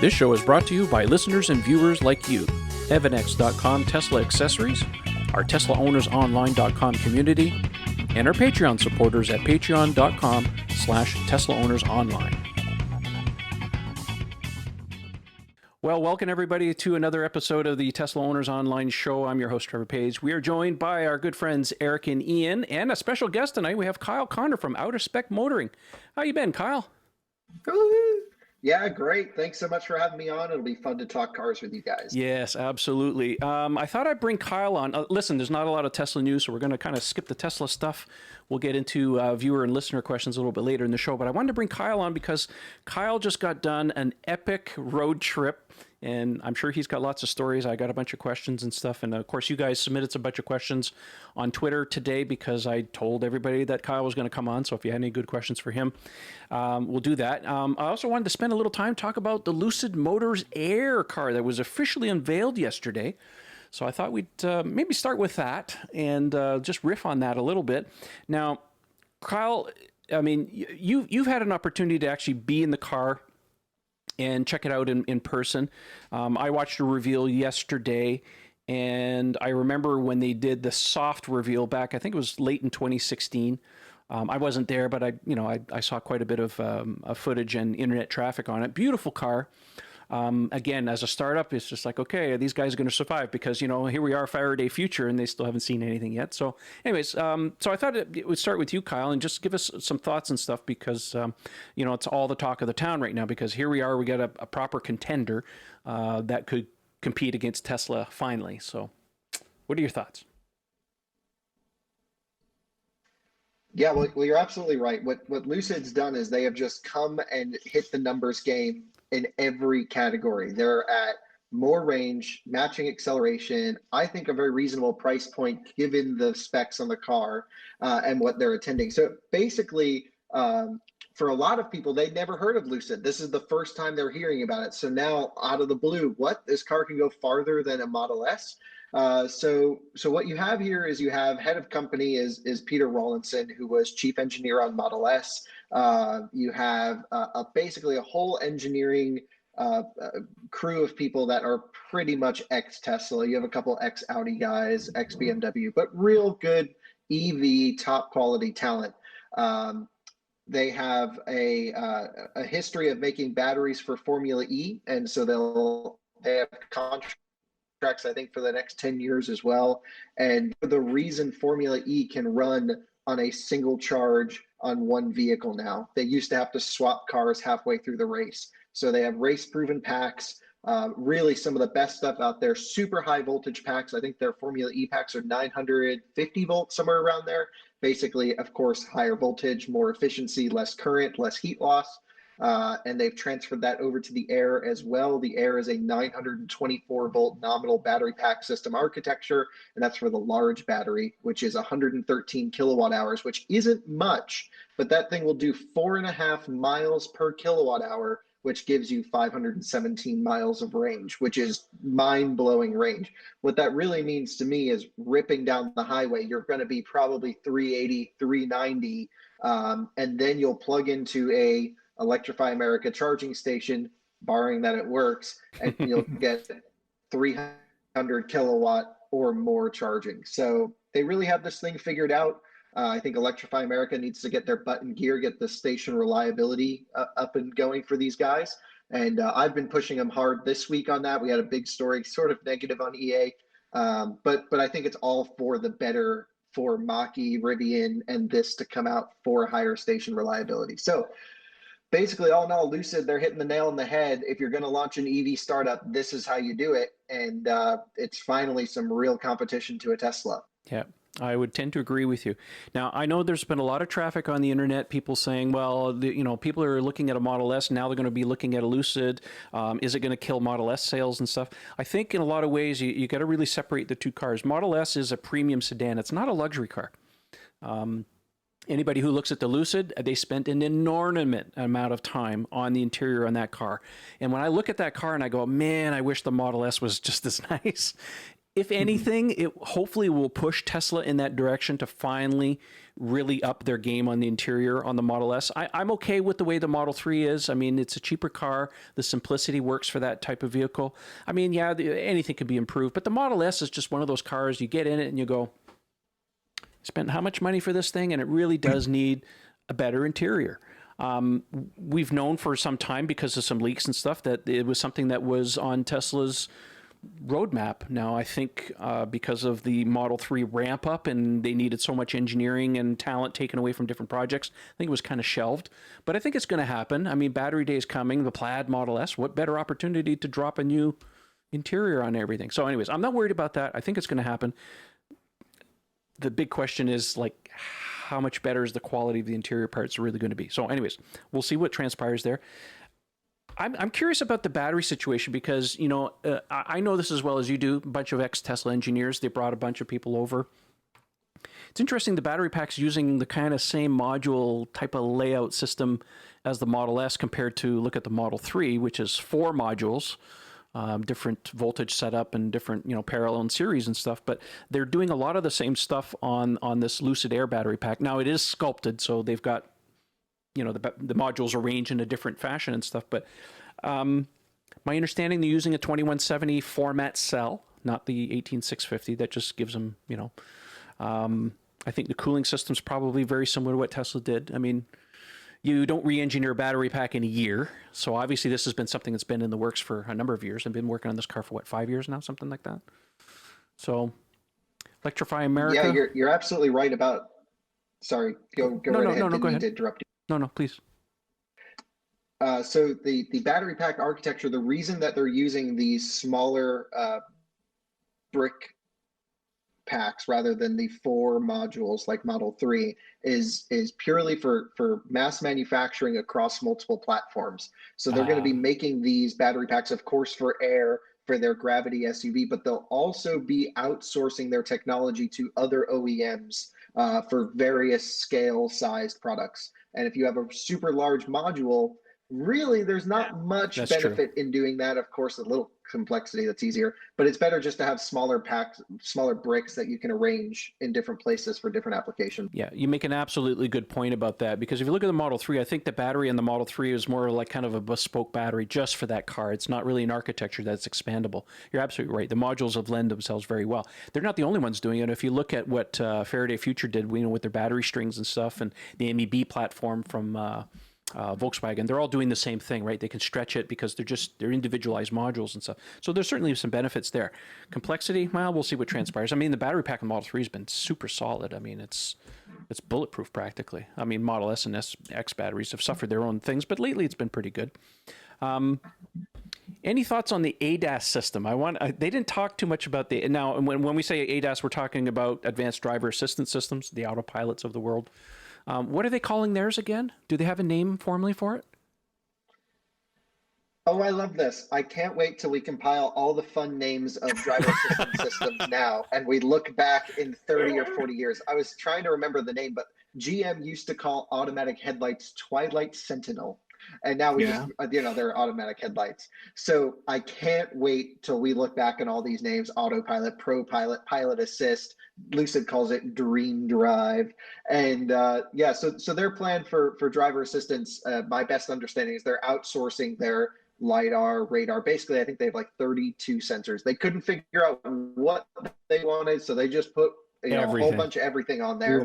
This show is brought to you by listeners and viewers like you. EvanX.com Tesla accessories, our TeslaOwnersOnline.com community, and our Patreon supporters at patreon.com/TeslaOwnersOnline. Well, welcome everybody to another episode of the Tesla Owners Online Show. I'm your host, Trevor Page. We are joined by our good friends Eric and Ian, and a special guest tonight. We have Kyle Connor from Spec Motoring. How you been, Kyle? Yeah, great. Thanks so much for having me on. It'll be fun to talk cars with you guys. Yes, absolutely. I thought I'd bring Kyle on. Listen, there's not a lot of Tesla news, so we're going to kind of skip the Tesla stuff. We'll get into viewer and listener questions a little bit later in the show. But I wanted to bring Kyle on because Kyle just got done an epic road trip, and I'm sure he's got lots of stories. I got a bunch of questions and stuff. And of course, you guys submitted a bunch of questions on Twitter today because I told everybody that Kyle was going to come on. So if you had any good questions for him, we'll do that. I also wanted to spend a little time talk about the Lucid Motors Air car that was officially unveiled yesterday. So I thought we'd maybe start with that and just riff on that a little bit. Now, Kyle, I mean, you've had an opportunity to actually be in the car and check it out in person. I watched a reveal yesterday, and I remember when they did the soft reveal back, I think it was late in 2016. I wasn't there, but I saw quite a bit of footage and internet traffic on it. Beautiful car. Again, as a startup, it's just like, okay, these guys are going to survive because, here we are, Faraday Future, and they still haven't seen anything yet. So anyways, so I thought it would start with you, Kyle, and just give us some thoughts and stuff because, it's all the talk of the town right now because here we are, we got a proper contender that could compete against Tesla finally. So what are your thoughts? Yeah, well, you're absolutely right. What Lucid's done is they have just come and hit the numbers game in every category. They're at more range, matching acceleration, I think a very reasonable price point given the specs on the car and what they're attending. So basically, for a lot of people, they'd never heard of Lucid. This is the first time they're hearing about it. So now out of the blue, what? This car can go farther than a Model S? So what you have here is you have head of company is Peter Rawlinson, who was chief engineer on Model S. You have basically a whole engineering crew of people that are pretty much ex-Tesla. You have a couple ex-Audi guys, ex-BMW, but real good EV top quality talent. They have a history of making batteries for Formula E, and so they have contracts, I think, for the next 10 years as well. And the reason Formula E can run on a single charge on one vehicle now. They used to have to swap cars halfway through the race. So they have race-proven packs, really some of the best stuff out there, super high voltage packs. I think their Formula E packs are 950 volts, somewhere around there. Basically, of course, higher voltage, more efficiency, less current, less heat loss. And they've transferred that over to the Air as well. The Air is a 924 volt nominal battery pack system architecture, and that's for the large battery, which is 113 kilowatt hours, which isn't much, but that thing will do 4.5 miles per kilowatt hour, which gives you 517 miles of range, which is mind-blowing range. What that really means to me is ripping down the highway, you're going to be probably 380, 390, and then you'll plug into a Electrify America charging station, barring that it works, and you'll get 300 kilowatt or more charging. So they really have this thing figured out. I think Electrify America needs to get their butt in gear, get the station reliability up and going for these guys. And I've been pushing them hard this week on that. We had a big story, sort of negative on EA, but I think it's all for the better for Mach-E, Rivian, and this to come out for higher station reliability. So basically, all in all, Lucid, they're hitting the nail on the head. If you're going to launch an EV startup, this is how you do it. And it's finally some real competition to a Tesla. Yeah, I would tend to agree with you. Now, I know there's been a lot of traffic on the internet, people saying, well, people are looking at a Model S, now they're going to be looking at a Lucid. Is it going to kill Model S sales and stuff? I think in a lot of ways, you got to really separate the two cars. Model S is a premium sedan. It's not a luxury car. Anybody who looks at the Lucid, they spent an inordinate amount of time on the interior on that car. And when I look at that car and I go, man, I wish the Model S was just as nice. if anything, it hopefully will push Tesla in that direction to finally really up their game on the interior on the Model S. I'm okay with the way the Model 3 is. I mean, it's a cheaper car. The simplicity works for that type of vehicle. I mean, yeah, anything can be improved, but the Model S is just one of those cars you get in it and you go, spent how much money for this thing? And it really does need a better interior. We've known for some time because of some leaks and stuff that it was something that was on Tesla's roadmap. Now, I think because of the Model 3 ramp up and they needed so much engineering and talent taken away from different projects, I think it was kind of shelved. But I think it's going to happen. I mean, battery day is coming, the Plaid Model S. What better opportunity to drop a new interior on everything? So anyways, I'm not worried about that. I think it's going to happen. The big question is, like, how much better is the quality of the interior parts really going to be? So anyways, we'll see what transpires there. I'm curious about the battery situation because, you know, I know this as well as you do. A bunch of ex-Tesla engineers, they brought a bunch of people over. It's interesting, the battery pack's using the kind of same module type of layout system as the Model S compared to, look at the Model 3, which is 4 modules, different voltage setup and different, you know, parallel and series and stuff. But they're doing a lot of the same stuff on this Lucid Air battery pack. Now, it is sculpted, so they've got, you know, the modules arranged in a different fashion and stuff. But my understanding, they're using a 2170 format cell, not the 18650. That just gives them, you know, I think the cooling system's probably very similar to what Tesla did. I mean, you don't re-engineer a battery pack in a year. So obviously this has been something that's been in the works for a number of years. I've been working on this car for, what, 5 years now, something like that. So Electrify America. Yeah, you're absolutely right about, sorry, go right ahead. No, Didn't go mean ahead. to interrupt you. No, please. So the battery pack architecture, the reason that they're using these smaller brick packs rather than the 4 modules like Model 3 is purely for mass manufacturing across multiple platforms. So they're going to be making these battery packs, of course, for Air, for their Gravity SUV, but they'll also be outsourcing their technology to other OEMs for various scale-sized products. And if you have a super large module, really, there's not much benefit in doing that. Of course, a little complexity, that's easier, but it's better just to have smaller packs, smaller bricks that you can arrange in different places for different applications. Yeah, you make an absolutely good point about that, because if you look at the Model 3, I think the battery in the Model 3 is more like kind of a bespoke battery just for that car. It's not really an architecture that's expandable. You're absolutely right. The modules have lend themselves very well. They're not the only ones doing it. If you look at what Faraday Future did, you know, with their battery strings and stuff, and the MEB platform from Volkswagen, they're all doing the same thing, right? They can stretch it because they're individualized modules and stuff. So there's certainly some benefits there. Complexity, well, we'll see what transpires. I mean, the battery pack in Model 3 has been super solid. I mean, it's bulletproof practically. I mean, Model S and X batteries have suffered their own things, but lately it's been pretty good. Any thoughts on the ADAS system? They didn't talk too much about now, when we say ADAS, we're talking about advanced driver assistance systems, the autopilots of the world. What are they calling theirs again? Do they have a name formally for it? Oh, I love this. I can't wait till we compile all the fun names of driver assistance systems now, and we look back in 30 or 40 years. I was trying to remember the name, but GM used to call automatic headlights Twilight Sentinel. And now we just, you know, they're automatic headlights. So I can't wait till we look back on all these names: Autopilot, ProPilot, Pilot Assist. Lucid calls it Dream Drive. And yeah, so their plan for driver assistance, my best understanding is they're outsourcing their LiDAR, radar. Basically, I think they have like 32 sensors. They couldn't figure out what they wanted, so they just put a whole bunch of everything on there.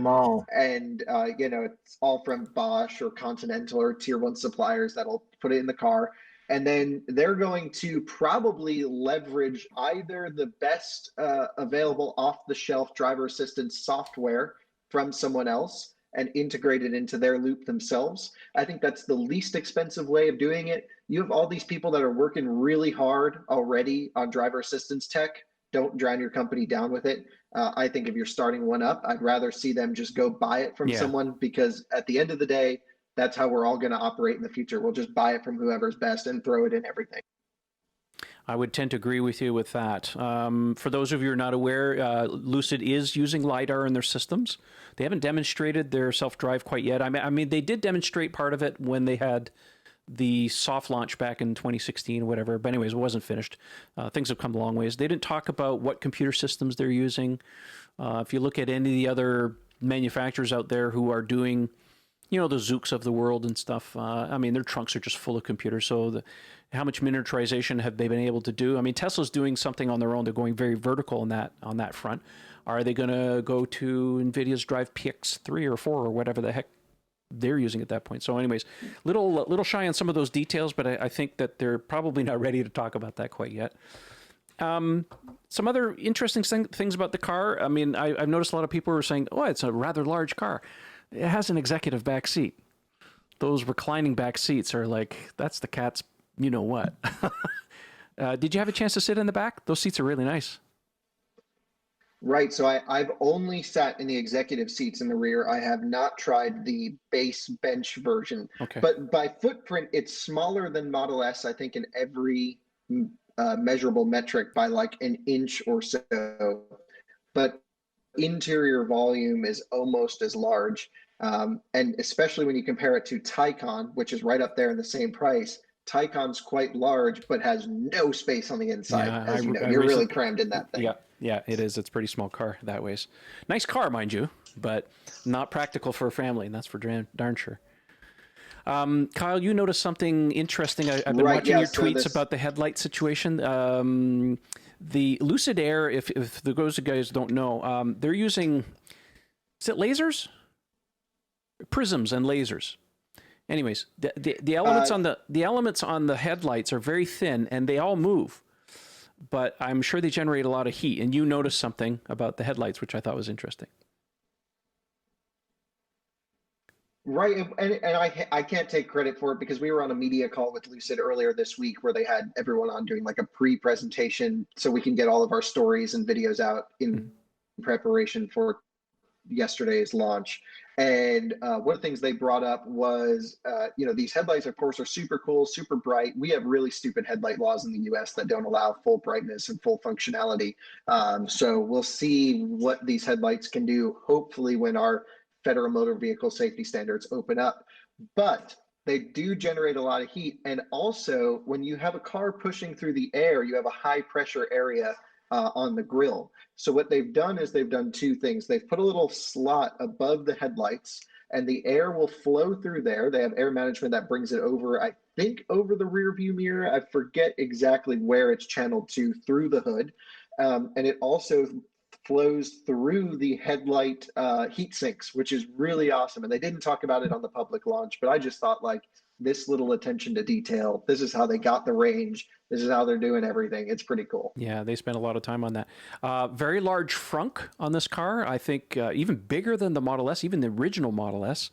And you know, it's all from Bosch or Continental or tier 1 suppliers that'll put it in the car. And then they're going to probably leverage either the best available off-the-shelf driver assistance software from someone else and integrate it into their loop themselves. I think that's the least expensive way of doing it. You have all these people that are working really hard already on driver assistance tech. Don't drown your company down with it. I think if you're starting one up, I'd rather see them just go buy it from someone, because at the end of the day, that's how we're all going to operate in the future. We'll just buy it from whoever's best and throw it in everything. I would tend to agree with you with that. For those of you who are not aware, Lucid is using LiDAR in their systems. They haven't demonstrated their self-drive quite yet. I mean, they did demonstrate part of it when they had the soft launch back in 2016 or whatever. But anyways, it wasn't finished. Things have come a long ways. They didn't talk about what computer systems they're using. If you look at any of the other manufacturers out there who are doing, the Zooks of the world and stuff, I mean, their trunks are just full of computers. So how much miniaturization have they been able to do? I mean, Tesla's doing something on their own. They're going very vertical on that front. Are they going to go to NVIDIA's Drive PX 3 or 4 or whatever the heck they're using at that point? So anyways, little shy on some of those details, but I think that they're probably not ready to talk about that quite yet. Some other interesting things about the car. I mean, I've noticed a lot of people are saying, oh, it's a rather large car. It has an executive back seat. Those reclining back seats are like, that's the cat's you know what. Did you have a chance to sit in the back? Those seats are really nice. Right. So I've only sat in the executive seats in the rear. I have not tried the base bench version. Okay. But by footprint, it's smaller than Model S, I think, in every measurable metric by like an inch or so. But interior volume is almost as large. And especially when you compare it to Taycan, which is right up there in the same price. Taycan's quite large, but has no space on the inside. Yeah, As you know, you're really crammed in that thing. Yeah, it is. It's a pretty small car that ways. Nice car, mind you, but not practical for a family, and that's for darn sure. Kyle, you noticed something interesting. I've been watching your tweets about the headlight situation. The Lucid Air, if those guys don't know, they're using, is it lasers? Prisms and lasers. Anyways, the elements on the headlights are very thin and they all move, but I'm sure they generate a lot of heat. And you noticed something about the headlights, which I thought was interesting. Right, and I can't take credit for it because we were on a media call with Lucid earlier this week where they had everyone on doing like a pre-presentation so we can get all of our stories and videos out in preparation for yesterday's launch. And one of the things they brought up was, these headlights, of course, are super cool, super bright. We have really stupid headlight laws in the US that don't allow full brightness and full functionality. So we'll see what these headlights can do, hopefully when our federal motor vehicle safety standards open up. But they do generate a lot of heat. And also, when you have a car pushing through the air, you have a high pressure area on the grille. So what they've done is they've done two things. They've put a little slot above the headlights and the air will flow through there. They have air management that brings it over, I think, over the rear view mirror. I forget exactly where it's channeled to through the hood. And it also flows through the headlight heat sinks, which is really awesome. And they didn't talk about it on the public launch, but I just thought like this little attention to detail, this is how they got the range. This is how they're doing everything. It's pretty cool. Yeah, they spent a lot of time on that. Very large frunk on this car. I think even bigger than the Model S, even the original Model S.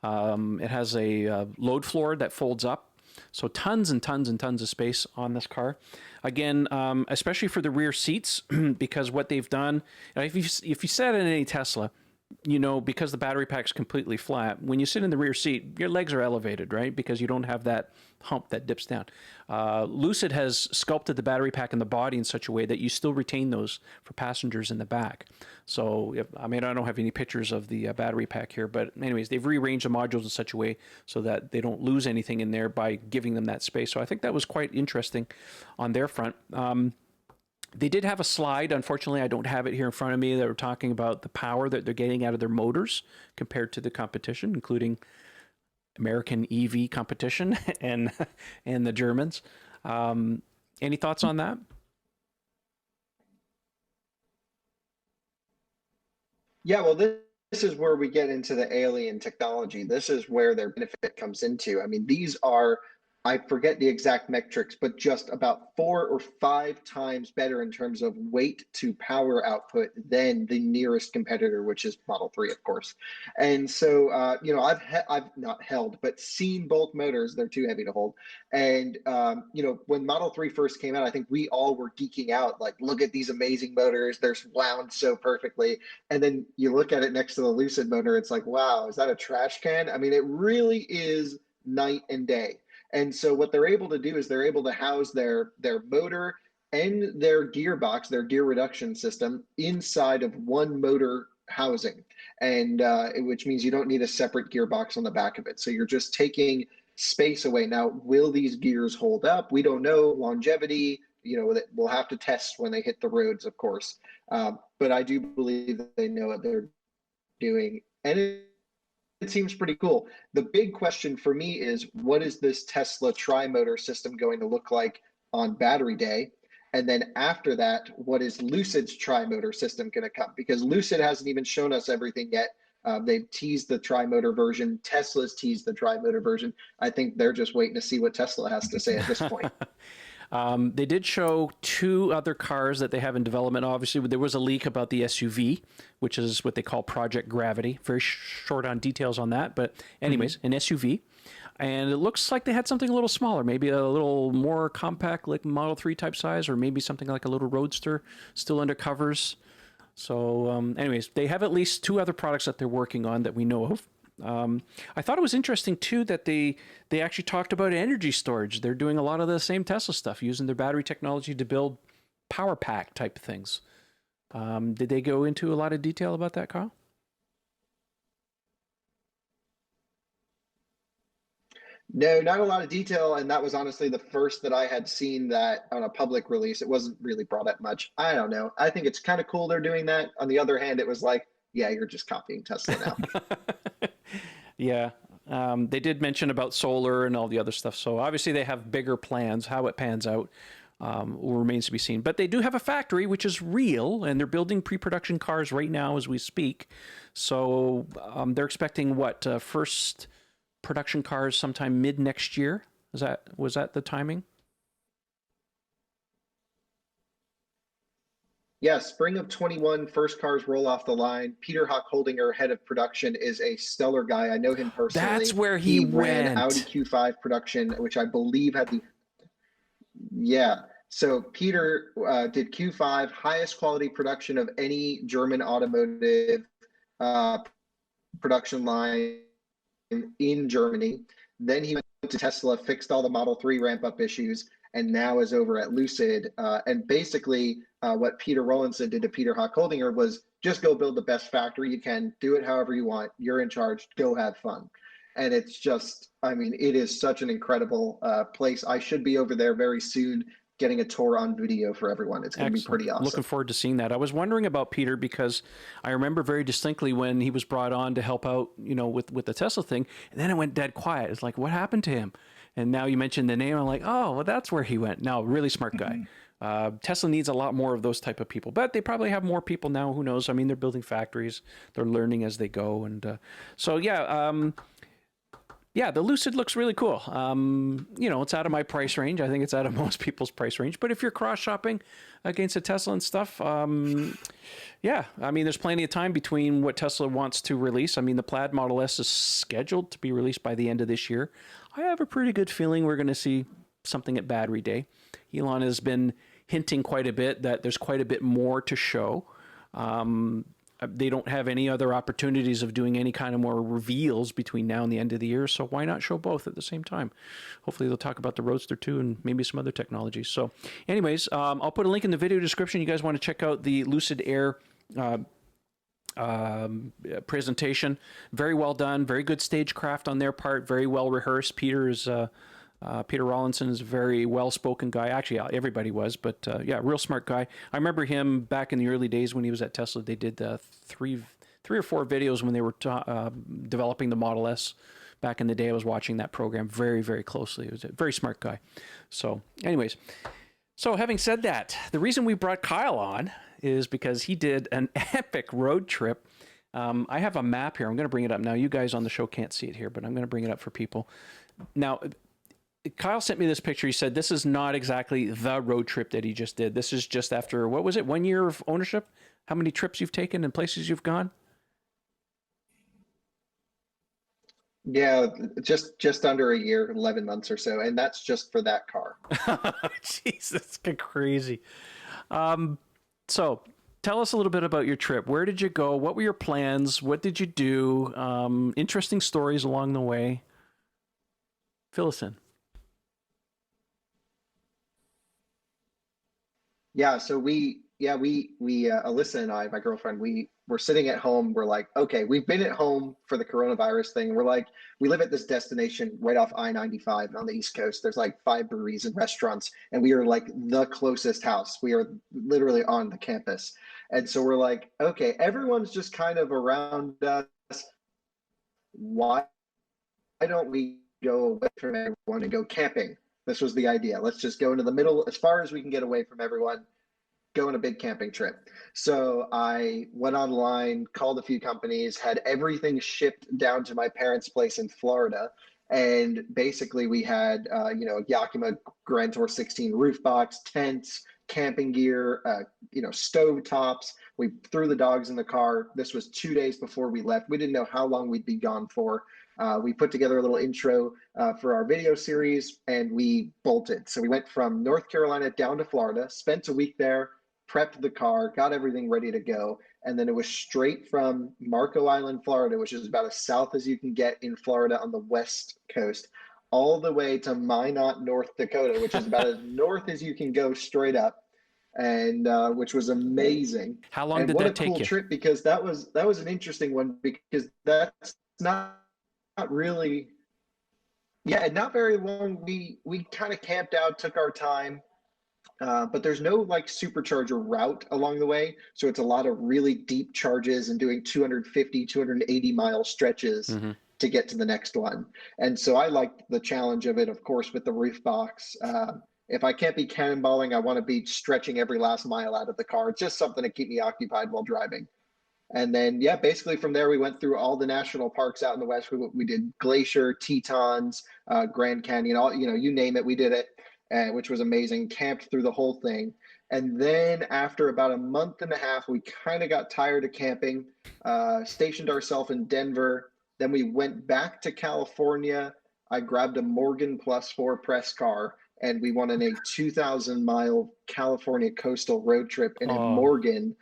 It has a load floor that folds up. So tons and tons and tons of space on this car. Again, especially for the rear seats, because what they've done, if you sat in any Tesla, because the battery pack's completely flat, when you sit in the rear seat, your legs are elevated, right? Because you don't have that hump that dips down. Lucid has sculpted the battery pack and the body in such a way that you still retain those for passengers in the back. So, I don't have any pictures of the battery pack here, but anyways, they've rearranged the modules in such a way so that they don't lose anything in there by giving them that space. So I think that was quite interesting on their front. They did have a slide. Unfortunately, I don't have it here in front of me. They were talking about the power that they're getting out of their motors compared to the competition, including American EV competition and the Germans. Any thoughts on that? Yeah, well, this is where we get into the alien technology. This is where their benefit comes into. I mean, these are, I forget the exact metrics, but just about 4 or 5 times better in terms of weight to power output than the nearest competitor, which is Model 3, of course. And so, I've not held, but seen both motors. They're too heavy to hold. And, when Model 3 first came out, I think we all were geeking out, like, look at these amazing motors. They're wound so perfectly. And then you look at it next to the Lucid motor, it's like, wow, is that a trash can? I mean, it really is night and day. And so what they're able to do is they're able to house their motor and their gearbox, their gear reduction system inside of one motor housing. And which means you don't need a separate gearbox on the back of it. So you're just taking space away. Now, will these gears hold up? We don't know. Longevity, we'll have to test when they hit the roads, of course. But I do believe that they know what they're doing. And it seems pretty cool. The big question for me is, what is this Tesla tri-motor system going to look like on battery day? And then after that, what is Lucid's tri-motor system going to come? Because Lucid hasn't even shown us everything yet. They've teased the tri-motor version. Tesla's teased the tri-motor version. I think they're just waiting to see what Tesla has to say at this point. They did show 2 other cars that they have in development. Obviously, there was a leak about the SUV, which is what they call Project Gravity. Very short on details on that. But anyways, an SUV. And it looks like they had something a little smaller, maybe a little more compact, like Model 3 type size, or maybe something like a little Roadster still under covers. So anyways, they have at least 2 other products that they're working on that we know of. I thought it was interesting too that they actually talked about energy storage. They're doing a lot of the same Tesla stuff, using their battery technology to build power pack type things. Did they go into a lot of detail about that, Kyle? No, not a lot of detail, and that was honestly the first that I had seen that on a public release. It wasn't really brought up much. I don't know. I think it's kind of cool they're doing that. On the other hand, it was like, yeah, you're just copying Tesla now. Yeah. They did mention about solar and all the other stuff. So obviously they have bigger plans. How it pans out remains to be seen. But they do have a factory, which is real, and they're building pre-production cars right now as we speak. So they're expecting first production cars sometime mid next year. Was that the timing? Yeah, spring of 21, first cars roll off the line. Peter Hochholdinger, head of production, is a stellar guy. I know him personally. That's where he ran went. Audi Q5 production, which I believe had the... Yeah, so Peter did Q5, highest quality production of any German automotive production line in Germany. Then he went to Tesla, fixed all the Model 3 ramp-up issues, and now is over at Lucid. And basically, what Peter Rawlinson did to Peter Hochholdinger was just go build the best factory you can, do it however you want, you're in charge, go have fun. And it's just, I mean, it is such an incredible place. I should be over there very soon getting a tour on video for everyone. It's going to be pretty awesome. Looking forward to seeing that. I was wondering about Peter because I remember very distinctly when he was brought on to help out, with the Tesla thing, and then it went dead quiet. It's like, what happened to him? And now you mentioned the name. I'm like, oh, well, that's where he went. No, really smart guy. Tesla needs a lot more of those type of people, but they probably have more people now. Who knows? I mean, they're building factories. They're learning as they go. And so, yeah, the Lucid looks really cool. It's out of my price range. I think it's out of most people's price range. But if you're cross-shopping against a Tesla and stuff, yeah, I mean, there's plenty of time between what Tesla wants to release. I mean, the Plaid Model S is scheduled to be released by the end of this year. I have a pretty good feeling we're going to see something at Battery Day. Elon has been hinting quite a bit that there's quite a bit more to show. They don't have any other opportunities of doing any kind of more reveals between now and the end of the year, so why not show both at the same time? Hopefully they'll talk about the Roadster too and maybe some other technologies. So anyways, I'll put a link in the video description. You guys want to check out the Lucid Air presentation. Very well done, very good stagecraft on their part, very well rehearsed. Peter Rawlinson is a very well-spoken guy. Actually, everybody was, but yeah, real smart guy. I remember him back in the early days when he was at Tesla. They did three or four videos when they were developing the Model S. Back in the day, I was watching that program very, very closely. He was a very smart guy. So anyways, having said that, the reason we brought Kyle on is because he did an epic road trip. I have a map here. I'm going to bring it up now. You guys on the show can't see it here, but I'm going to bring it up for people. Now, Kyle sent me this picture. He said this is not exactly the road trip that he just did. This is just after, what was it, 1 year of ownership? How many trips you've taken and places you've gone? Yeah, just under a year, 11 months or so. And that's just for that car. Jeez, that's crazy. So tell us a little bit about your trip. Where did you go? What were your plans? What did you do? Interesting stories along the way. Fill us in. Yeah, so Alyssa and I, my girlfriend, we we're sitting at home. We're like, okay, we've been at home for the coronavirus thing. We're like, we live at this destination right off I-95 on the East Coast. There's like 5 breweries and restaurants, and we are like the closest house. We are literally on the campus. And so we're like, okay, everyone's just kind of around us. Why don't we go away from everyone and go camping? This was the idea. Let's just go into the middle as far as we can get away from everyone, go on a big camping trip. So I went online, called a few companies, had everything shipped down to my parents' place in Florida. And basically we had, Yakima Grand Tour 16 roof box, tents, camping gear, stove tops. We threw the dogs in the car. This was 2 days before we left. We didn't know how long we'd be gone for. We put together a little intro for our video series, and we bolted. So we went from North Carolina down to Florida, spent a week there, prepped the car, got everything ready to go. And then it was straight from Marco Island, Florida, which is about as south as you can get in Florida on the west coast, all the way to Minot, North Dakota, which is about as north as you can go straight up, and which was amazing. How long and did what that a take cool you? trip, because that was an interesting one, because that's not really, not very long. We kind of camped out, took our time. But there's no like supercharger route along the way. So it's a lot of really deep charges and doing 250, 280 mile stretches to get to the next one. And so I liked the challenge of it, of course, with the roof box. If I can't be cannonballing, I want to be stretching every last mile out of the car. It's just something to keep me occupied while driving. And then, basically from there, we went through all the national parks out in the West. We did Glacier, Tetons, Grand Canyon, all, you name it, we did it. Which was amazing, camped through the whole thing. And then after about a month and a half, we kind of got tired of camping, stationed ourselves in Denver. Then we went back to California. I grabbed a Morgan +4 press car, and we went on a 2,000-mile California coastal road trip in a Morgan,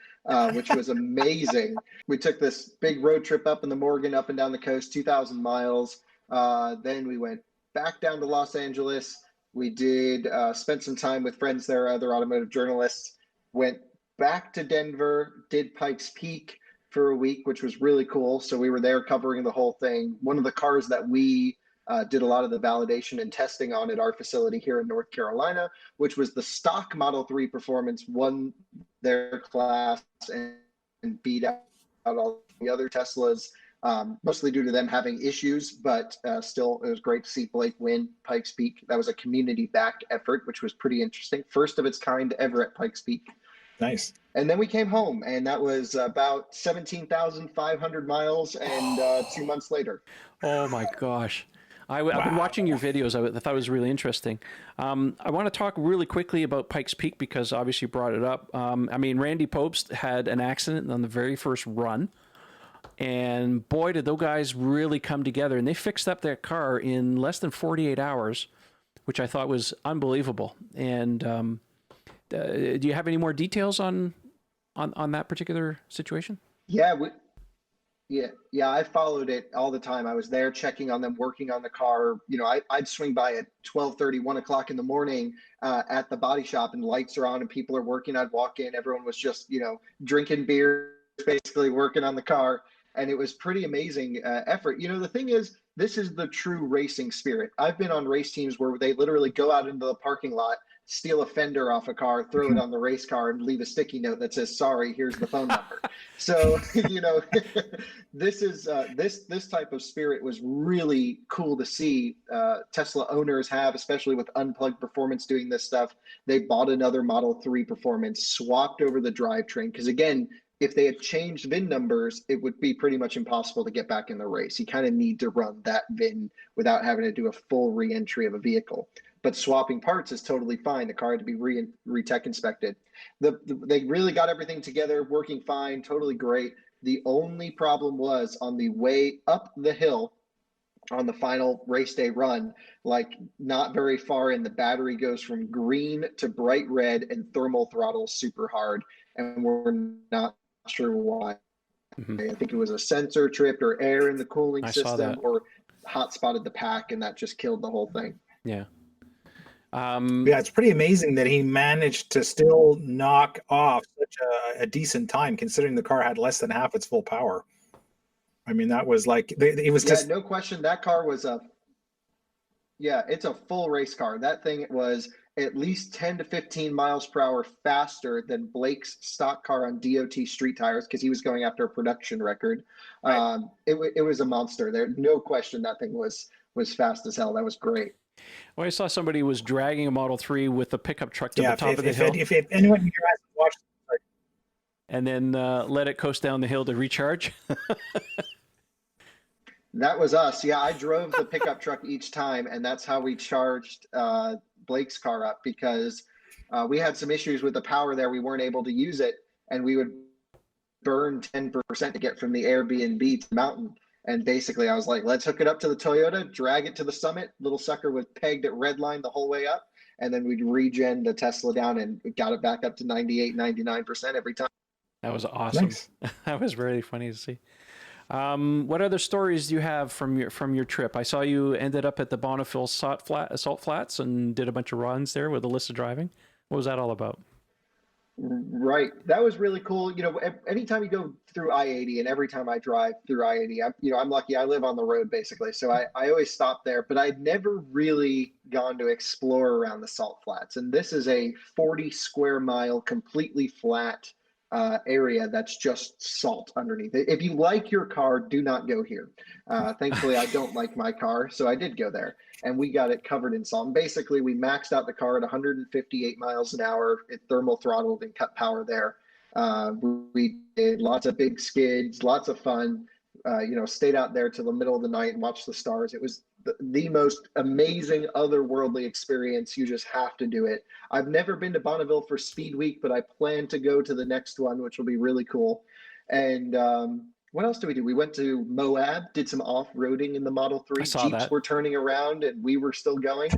which was amazing. We took this big road trip up in the Morgan, up and down the coast, 2,000 miles. Then we went back down to Los Angeles. We did spent some time with friends there, other automotive journalists, went back to Denver, did Pikes Peak for a week, which was really cool. So we were there covering the whole thing. One of the cars that we did a lot of the validation and testing on at our facility here in North Carolina, which was the stock Model 3 Performance, won their class and beat out all the other Teslas. Mostly due to them having issues, but still, it was great to see Blake win Pikes Peak. That was a community-backed effort, which was pretty interesting. First of its kind ever at Pikes Peak. Nice. And then we came home, and that was about 17,500 miles, and 2 months later. Oh my gosh. I've been watching your videos. I thought it was really interesting. I want to talk really quickly about Pikes Peak because obviously you brought it up. Randy Popst had an accident on the very first run. And boy, did those guys really come together. And they fixed up their car in less than 48 hours, which I thought was unbelievable. And do you have any more details on that particular situation? Yeah, I followed it all the time. I was there checking on them, working on the car. I'd swing by at 12:30, 1 o'clock in the morning at the body shop, and lights are on and people are working. I'd walk in, everyone was just, drinking beer, basically working on the car. And it was pretty amazing effort. The thing is, this is the true racing spirit. I've been on race teams where they literally go out into the parking lot, steal a fender off a car, throw it on the race car, and leave a sticky note that says, "Sorry, here's the phone number." So, this type of spirit was really cool to see Tesla owners have, especially with Unplugged Performance doing this stuff. They bought another Model 3 Performance, swapped over the drivetrain, because again, if they had changed VIN numbers, it would be pretty much impossible to get back in the race. You kind of need to run that VIN without having to do a full re-entry of a vehicle. But swapping parts is totally fine. The car had to be re-tech inspected. They really got everything together, working fine, totally great. The only problem was on the way up the hill on the final race day run, like not very far in, the battery goes from green to bright red and thermal throttles super hard. And we're not sure why. I think it was a sensor tripped or air in the cooling system, or hot spotted the pack, and that just killed the whole thing. Yeah. Yeah, it's pretty amazing that he managed to still knock off such a decent time, considering the car had less than half its full power. I mean, that was like it was just no question. That car was it's a full race car. That thing was at least 10 to 15 miles per hour faster than Blake's stock car on DOT street tires because he was going after a production record. Right. It was a monster. There, no question. That thing was fast as hell. That was great. Well, I saw somebody was dragging a Model 3 with a pickup truck to the top of the hill. If anyone here hasn't watched, and then let it coast down the hill to recharge. That was us. Yeah, I drove the pickup truck each time, and that's how we charged Blake's car up because we had some issues with the power there. We weren't able to use it, and we would burn 10% to get from the Airbnb to the mountain. And basically, I was like, let's hook it up to the Toyota, drag it to the summit. Little sucker was pegged at redline the whole way up. And then we'd regen the Tesla down and got it back up to 98, 99% every time. That was awesome. Nice. That was really funny to see. What other stories do you have from your trip? I saw you ended up at the Bonneville Salt Flats and did a bunch of runs there with Alyssa driving. What was that all about? Right. That was really cool. You know, anytime you go through I-80 and every time I drive through I-80, I'm lucky. I live on the road basically. So I always stop there, but I'd never really gone to explore around the Salt Flats. And this is a 40 square mile, completely flat area that's just salt underneath it. If you like your car, do not go here. Thankfully, I don't like my car, so I did go there. And we got it covered in salt. And basically, we maxed out the car at 158 miles an hour. It thermal throttled and cut power there. We did lots of big skids, lots of fun. Stayed out there till the middle of the night and watched the stars. It was the most amazing, otherworldly experience. You just have to do it. I've never been to Bonneville for Speed Week, but I plan to go to the next one, which will be really cool. And what else did we do? We went to Moab, did some off-roading in the Model 3. Jeeps were turning around and we were still going.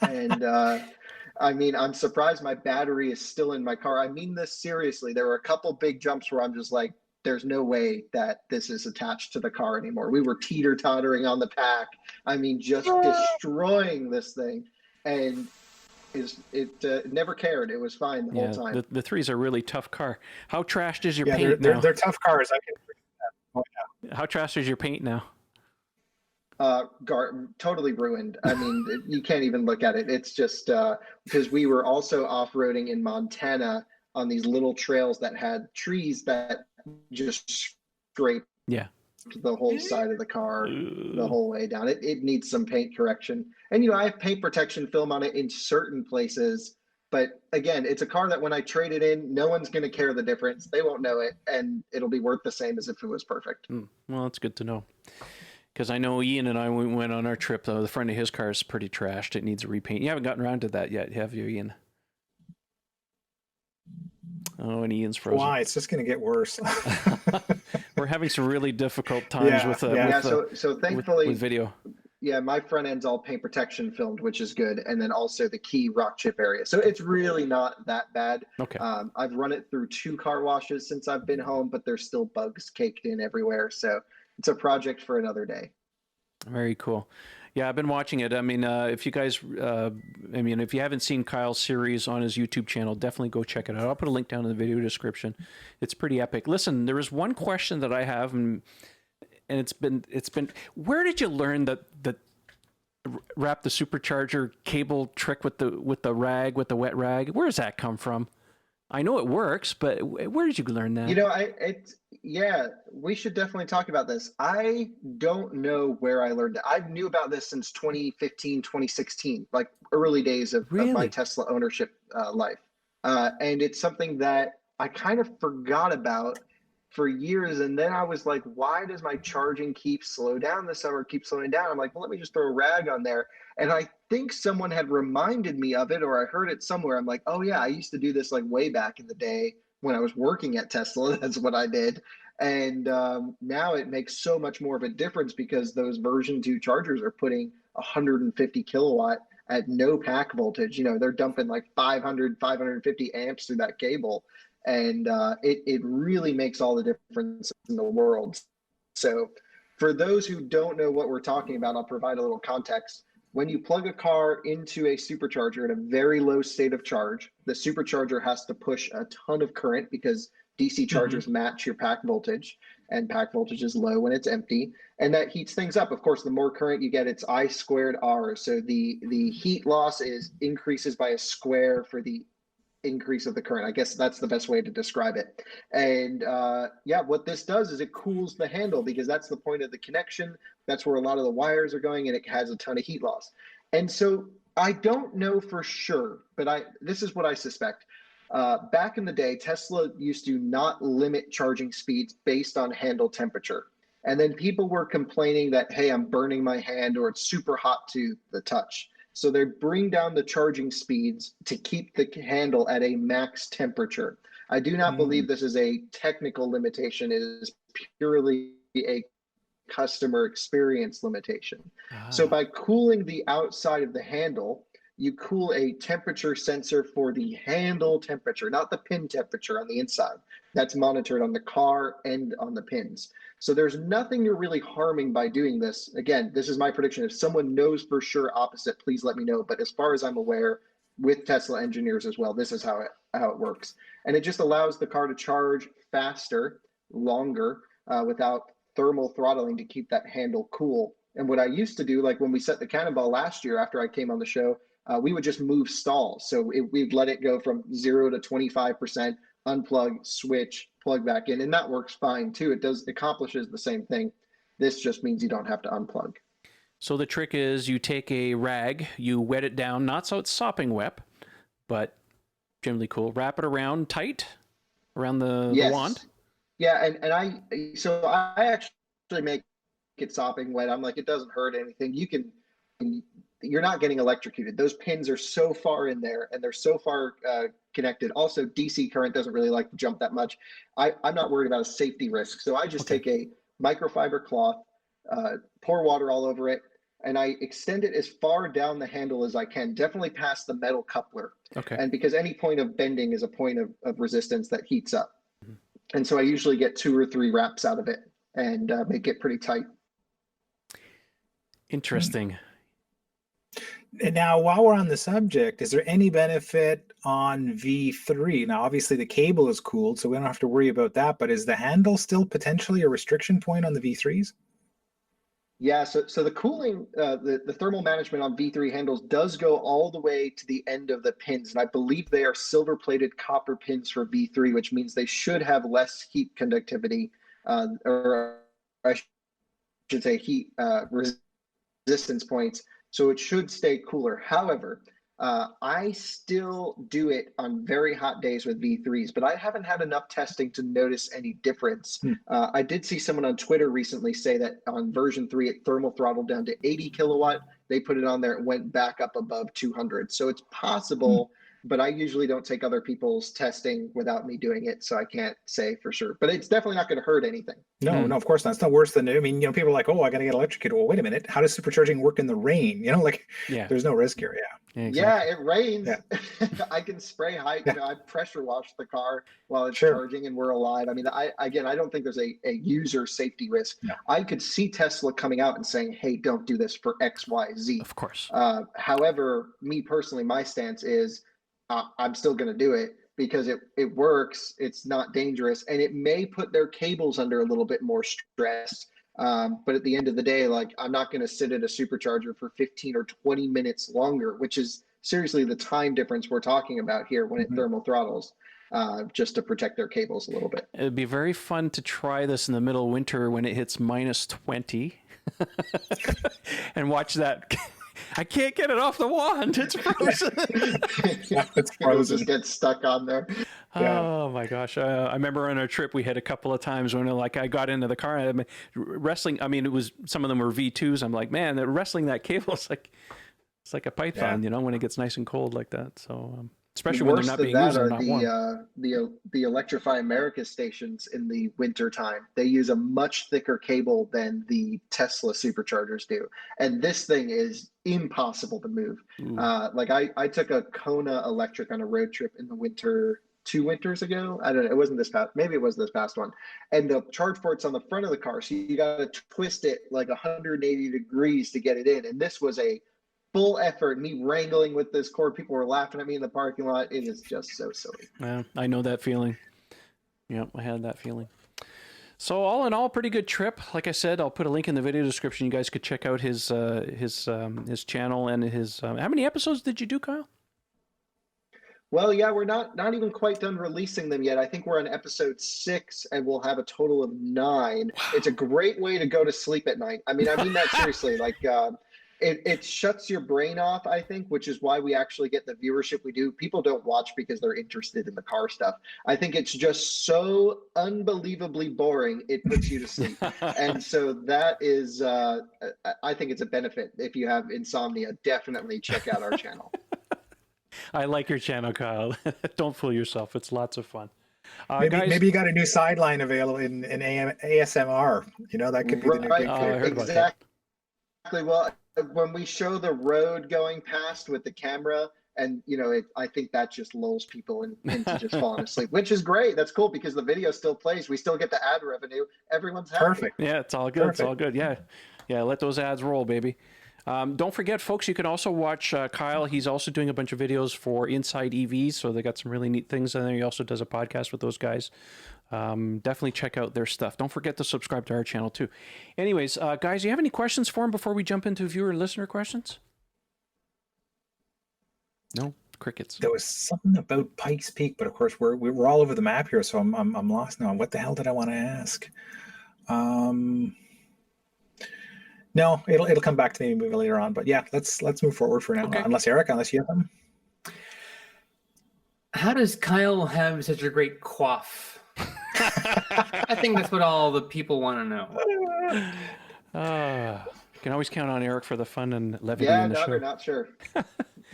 And I'm surprised my battery is still in my car. I mean this seriously. There were a couple big jumps where I'm just like, there's no way that this is attached to the car anymore. We were teeter-tottering on the pack. I mean, just destroying this thing. And it never cared. It was fine the whole time. The 3's a really tough car. How trashed is your yeah, paint they're, now? they're tough cars. I can agree with that. Oh, yeah. How trashed is your paint now? Totally ruined. I mean, you can't even look at it. It's just because we were also off-roading in Montana on these little trails that had trees that just scraped the whole side of the car the whole way down. It needs some paint correction. And, I have paint protection film on it in certain places. But again, it's a car that when I trade it in, no one's going to care the difference. They won't know it. And it'll be worth the same as if it was perfect. Well, that's good to know. Because I know Ian and I went on our trip, though. The front of his car is pretty trashed. It needs a repaint. You haven't gotten around to that yet, have you, Ian? Oh, and Ian's frozen. Why? It's just going to get worse. We're having some really difficult times So thankfully, with video. Yeah, my front end's all paint protection filmed, which is good. And then also the key rock chip area. So it's really not that bad. Okay. I've run it through 2 car washes since I've been home, but there's still bugs caked in everywhere. So it's a project for another day. Very cool. Yeah, I've been watching it. I mean, if you guys, if you haven't seen Kyle's series on his YouTube channel, definitely go check it out. I'll put a link down in the video description. It's pretty epic. Listen, there is one question that I have, and it's been, where did you learn that wrap the supercharger cable trick with the wet rag? Where does that come from? I know it works, but where did you learn that? We should definitely talk about this. I don't know where I learned it. I knew about this since 2015, 2016, like early days of my Tesla ownership life. And it's something that I kind of forgot about for years. And then I was like, why does my charging keep slowing down this summer, keep slowing down? I'm like, well, let me just throw a rag on there. And I think someone had reminded me of it, or I heard it somewhere. I'm like, oh yeah, I used to do this like way back in the day when I was working at Tesla. That's what I did. And now it makes so much more of a difference because those version 2 chargers are putting 150 kilowatt at no pack voltage. They're dumping like 500, 550 amps through that cable. And it really makes all the difference in the world. So for those who don't know what we're talking about, I'll provide a little context. when you plug a car into a supercharger at a very low state of charge, the supercharger has to push a ton of current because DC chargers match your pack voltage, and pack voltage is low when it's empty, and that heats things up. Of course, the more current you get, it's I squared R. So the heat loss increases by a square for the increase of the current. I guess that's the best way to describe it. And yeah, what this does is it cools the handle, because that's the point of the connection. That's where a lot of the wires are going, and it has a ton of heat loss. And so I don't know for sure, but this is what I suspect. Back in the day, Tesla used to not limit charging speeds based on handle temperature. And then people were complaining that, hey, I'm burning my hand, or it's super hot to the touch. So they bring down the charging speeds to keep the handle at a max temperature. I do not believe this is a technical limitation. It is purely a customer experience limitation. So by cooling the outside of the handle, you cool a temperature sensor for the handle temperature, not the pin temperature on the inside. That's monitored on the car and on the pins. So there's nothing you're really harming by doing this. Again, this is my prediction. If someone knows for sure opposite, please let me know. But as far as I'm aware, with Tesla engineers as well, this is how it works. And it just allows the car to charge faster, longer, without thermal throttling to keep that handle cool. And what I used to do, like when we set the Cannonball last year after I came on the show, we would just move stalls. So we'd let it go from 0 to 25%, unplug, switch, plug back in, and that works fine too. It accomplishes the same thing. This just means you don't have to unplug. So the trick is you take a rag, you wet it down, not so it's sopping wet, but generally cool. Wrap it around tight, around the wand. Yeah, and I actually make it sopping wet. I'm like, it doesn't hurt anything. You're not getting electrocuted. Those pins are so far in there, and they're so far connected. Also, DC current doesn't really like to jump that much. I'm not worried about a safety risk. So I just take a microfiber cloth, pour water all over it, and I extend it as far down the handle as I can, definitely past the metal coupler. Okay. And because any point of bending is a point of resistance that heats up. And so I usually get 2 or 3 wraps out of it and make it pretty tight. Interesting. Now, while we're on the subject, is there any benefit on V3? Now, obviously the cable is cooled, so we don't have to worry about that, but is the handle still potentially a restriction point on the V3s? Yeah, so the cooling, the thermal management on V3 handles does go all the way to the end of the pins. And I believe they are silver-plated copper pins for V3, which means they should have less heat conductivity, or I should say heat resistance points. So it should stay cooler. However, I still do it on very hot days with V3s, but I haven't had enough testing to notice any difference. I did see someone on Twitter recently say that on version 3, it thermal throttled down to 80 kilowatt. They put it on there, it went back up above 200. So it's possible, but I usually don't take other people's testing without me doing it, so I can't say for sure. But it's definitely not going to hurt anything. No, no, of course not. It's not worse than, I mean, people are like, oh, I got to get electrocuted. Well, wait a minute. How does supercharging work in the rain? There's no risk here. Exactly. Yeah, it rains. Yeah. I can spray high. I pressure wash the car while it's charging, and we're alive. I mean, I don't think there's a user safety risk. No. I could see Tesla coming out and saying, "Hey, don't do this for X, Y, Z." Of course. However, me personally, my stance is I'm still going to do it because it works. It's not dangerous, and it may put their cables under a little bit more stress. But at the end of the day, like, I'm not going to sit at a supercharger for 15 or 20 minutes longer, which is seriously the time difference we're talking about here when it thermal throttles, just to protect their cables a little bit. It'd be very fun to try this in the middle of winter when it hits minus 20 and watch that. I can't get it off the wand. It's frozen. It's frozen. It'll just get stuck on there. Yeah. Oh my gosh. I remember on our trip, we had a couple of times when I got into the car and wrestling. I mean, it was, some of them were V2s. I'm like, man, they're wrestling that cable. It's like a python, when it gets nice and cold like that. So, especially when they're not being used or not warm. The Electrify America stations in the winter time, they use a much thicker cable than the Tesla superchargers do, and this thing is impossible to move. Like I took a Kona electric on a road trip in the winter 2 winters ago. I don't know, it wasn't this past, maybe it was this past one, and the charge port's on the front of the car, so you got to twist it like 180 degrees to get it in, and this was a full effort, me wrangling with this cord. People were laughing at me in the parking lot. It is just so silly. I know that feeling. Yep, I had that feeling. So all in all, pretty good trip. Like I said, I'll put a link in the video description. You guys could check out his channel and his. How many episodes did you do, Kyle? Well, yeah, we're not even quite done releasing them yet. I think we're on episode 6, and we'll have a total of 9. Wow. It's a great way to go to sleep at night. I mean that seriously. Like, it shuts your brain off, I think, which is why we actually get the viewership we do. People don't watch because they're interested in the car stuff. I think it's just so unbelievably boring, it puts you to sleep. And so that is, I think it's a benefit. If you have insomnia, definitely check out our channel. I like your channel, Kyle. Don't fool yourself. It's lots of fun. Maybe you got a new sideline available in ASMR. You know, that could be the new big thing. Exactly. Well, when we show the road going past with the camera, and I think that just lulls people into just falling asleep, which is great. That's cool because the video still plays. We still get the ad revenue. Everyone's happy. Perfect. Yeah, it's all good. Perfect. It's all good. Yeah. Let those ads roll, baby. Don't forget, folks, you can also watch Kyle. He's also doing a bunch of videos for Inside EVs, so they got some really neat things in there. He also does a podcast with those guys. Definitely check out their stuff. Don't forget to subscribe to our channel, too. Anyways, guys, do you have any questions for him before we jump into viewer and listener questions? No? Crickets. There was something about Pikes Peak, but of course, we're all over the map here, so I'm lost now. What the hell did I want to ask? No, it'll come back to me maybe later on. But yeah, let's move forward for now. Okay. Unless Eric, you have them. How does Kyle have such a great coif? I think that's what all the people want to know. You can always count on Eric for the fun and levity in the show. We're not sure.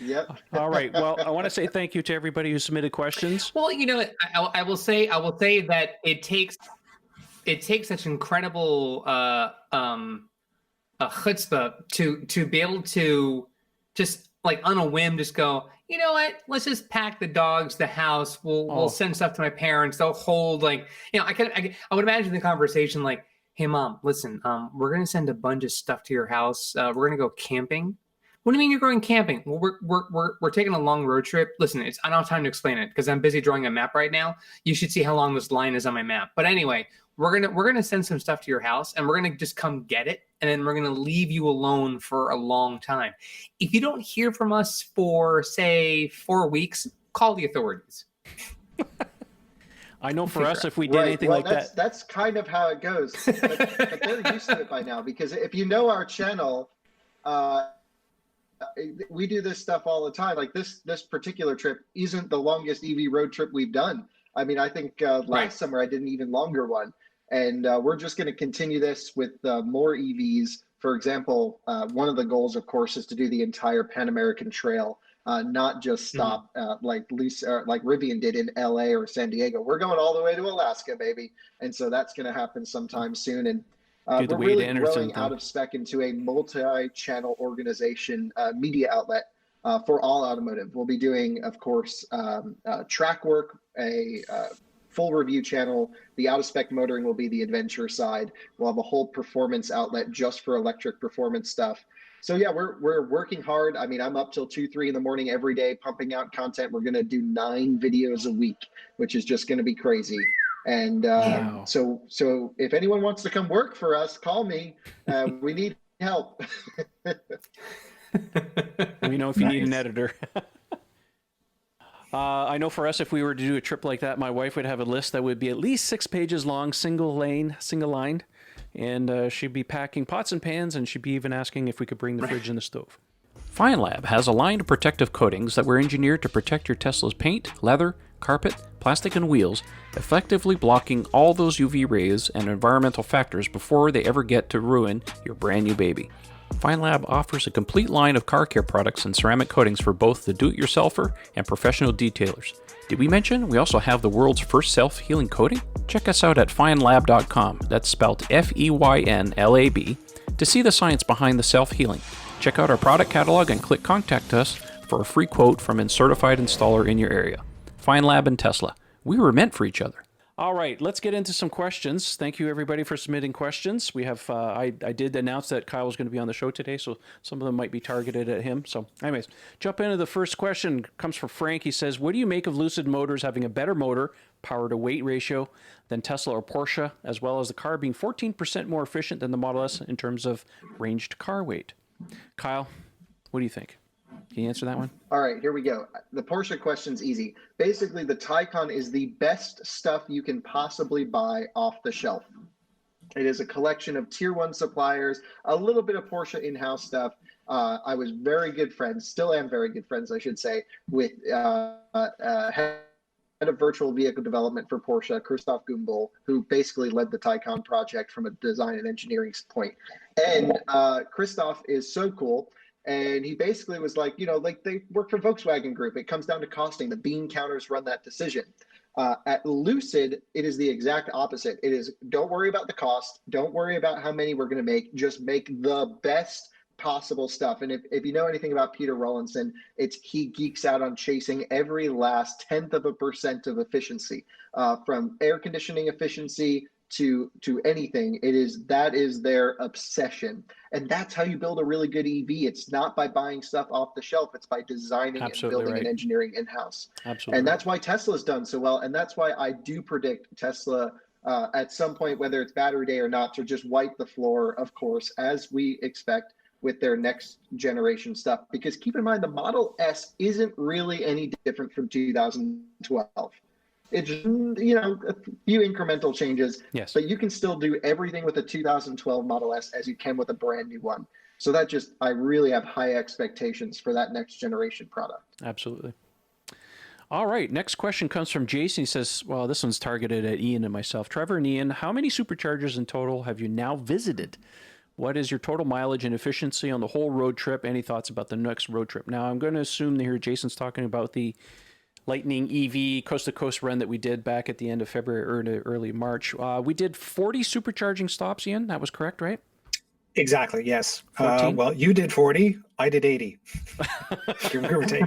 Yep. All right. Well, I want to say thank you to everybody who submitted questions. Well, I will say that it takes such incredible a chutzpah to be able to just like on a whim just go, you know what, let's just pack the dogs, the house, we'll send stuff to my parents, they'll hold, like, I would imagine the conversation like, hey mom, listen, we're gonna send a bunch of stuff to your house, we're gonna go camping. What do you mean you're going camping? Well, we're taking a long road trip. Listen, I don't have time to explain it because I'm busy drawing a map right now. You should see how long this line is on my map. But anyway, we're gonna send some stuff to your house, and we're gonna just come get it, and then we're gonna leave you alone for a long time. If you don't hear from us for say 4 weeks, call the authorities. I know for us, if we did anything like that, that's kind of how it goes. But they're used to it by now because if you know our channel. We do this stuff all the time. Like this particular trip isn't the longest EV road trip we've done. I mean, I think last summer I did an even longer one. And we're just going to continue this with more EVs. For example, one of the goals, of course, is to do the entire Pan American Trail, not just stop like Rivian did in LA or San Diego. We're going all the way to Alaska, baby. And so that's going to happen sometime soon. And we're really growing out of Spec into a multi-channel organization, media outlet for all automotive. We'll be doing, of course, track work, a full review channel. The out of spec motoring will be the adventure side. We'll have a whole performance outlet just for electric performance stuff. So yeah, we're working hard. I mean, I'm up till 2, 3 in the morning every day pumping out content. We're going to do 9 videos a week, which is just going to be crazy. And wow. So if anyone wants to come work for us, call me. We need help. We know if you need an editor. I know for us, if we were to do a trip like that, my wife would have a list that would be at least 6 pages long, single lined. And she'd be packing pots and pans, and she'd be even asking if we could bring the fridge and the stove. FineLab has a line of protective coatings that were engineered to protect your Tesla's paint, leather, carpet, plastic, and wheels, effectively blocking all those UV rays and environmental factors before they ever get to ruin your brand new baby. FineLab offers a complete line of car care products and ceramic coatings for both the do-it-yourselfer and professional detailers. Did we mention we also have the world's first self-healing coating? Check us out at finelab.com, that's spelled F-E-Y-N-L-A-B, to see the science behind the self-healing. Check out our product catalog and click Contact Us for a free quote from a certified installer in your area. FineLab and Tesla. We were meant for each other. All right, let's get into some questions. Thank you, everybody, for submitting questions. We have, I did announce that Kyle was going to be on the show today, so some of them might be targeted at him. So anyways, jump into the first question. Comes from Frank. He says, what do you make of Lucid Motors having a better motor, power to weight ratio than Tesla or Porsche, as well as the car being 14% more efficient than the Model S in terms of range to car weight? Kyle, what do you think? Can you answer that one? All right, here we go. The Porsche question's easy. Basically, the Taycan is the best stuff you can possibly buy off the shelf. It is a collection of tier one suppliers, a little bit of Porsche in-house stuff. I was very good friends, still am very good friends, I should say, with head of virtual vehicle development for Porsche, Christoph Gumbel, who basically led the Taycan project from a design and engineering point. And Christoph is so cool. And he basically was like, you know, like they work for Volkswagen Group. It comes down to costing. The bean counters run that decision. At Lucid, it is the exact opposite. It is, don't worry about the cost. Don't worry about how many we're going to make. Just make the best possible stuff. And if you know anything about Peter Rawlinson, he geeks out on chasing every last 0.1% of efficiency, from air conditioning efficiency to anything. That is their obsession. And that's how you build a really good EV. It's not by buying stuff off the shelf. It's by designing and building and engineering in-house. Absolutely. And that's why Tesla's done so well. And that's why I do predict Tesla at some point, whether it's battery day or not, to just wipe the floor, of course, as we expect with their next generation stuff. Because keep in mind, the Model S isn't really any different from 2012. It's, you know, a few incremental changes, yes, but you can still do everything with a 2012 Model S as you can with a brand new one. So that just, I really have high expectations for that next generation product. Absolutely. All right, next question comes from Jason. He says, well, this one's targeted at Ian and myself. Trevor and Ian, how many superchargers in total have you now visited? What is your total mileage and efficiency on the whole road trip? Any thoughts about the next road trip? Now, I'm going to assume that here Jason's talking about the Lightning EV coast-to-coast run that we did back at the end of February or early March. We did 40 supercharging stops, Ian. That was correct, right? Exactly, yes. Well, you did 40, I did 80. Give or take.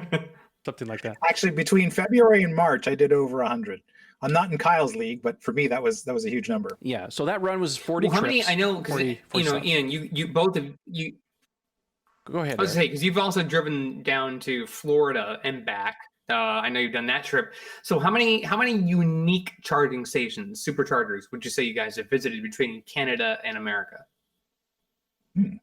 Something like that. Actually, between February and March, I did over 100. I'm not in Kyle's league, but for me, that was a huge number. Yeah, so that run was 40 Well, how trips. many? I know, because, you know, stops. Ian, you both of you. Go ahead. I was going to say, because you've also driven down to Florida and back. I know you've done that trip. So how many unique charging stations, superchargers, would you say you guys have visited between Canada and America? In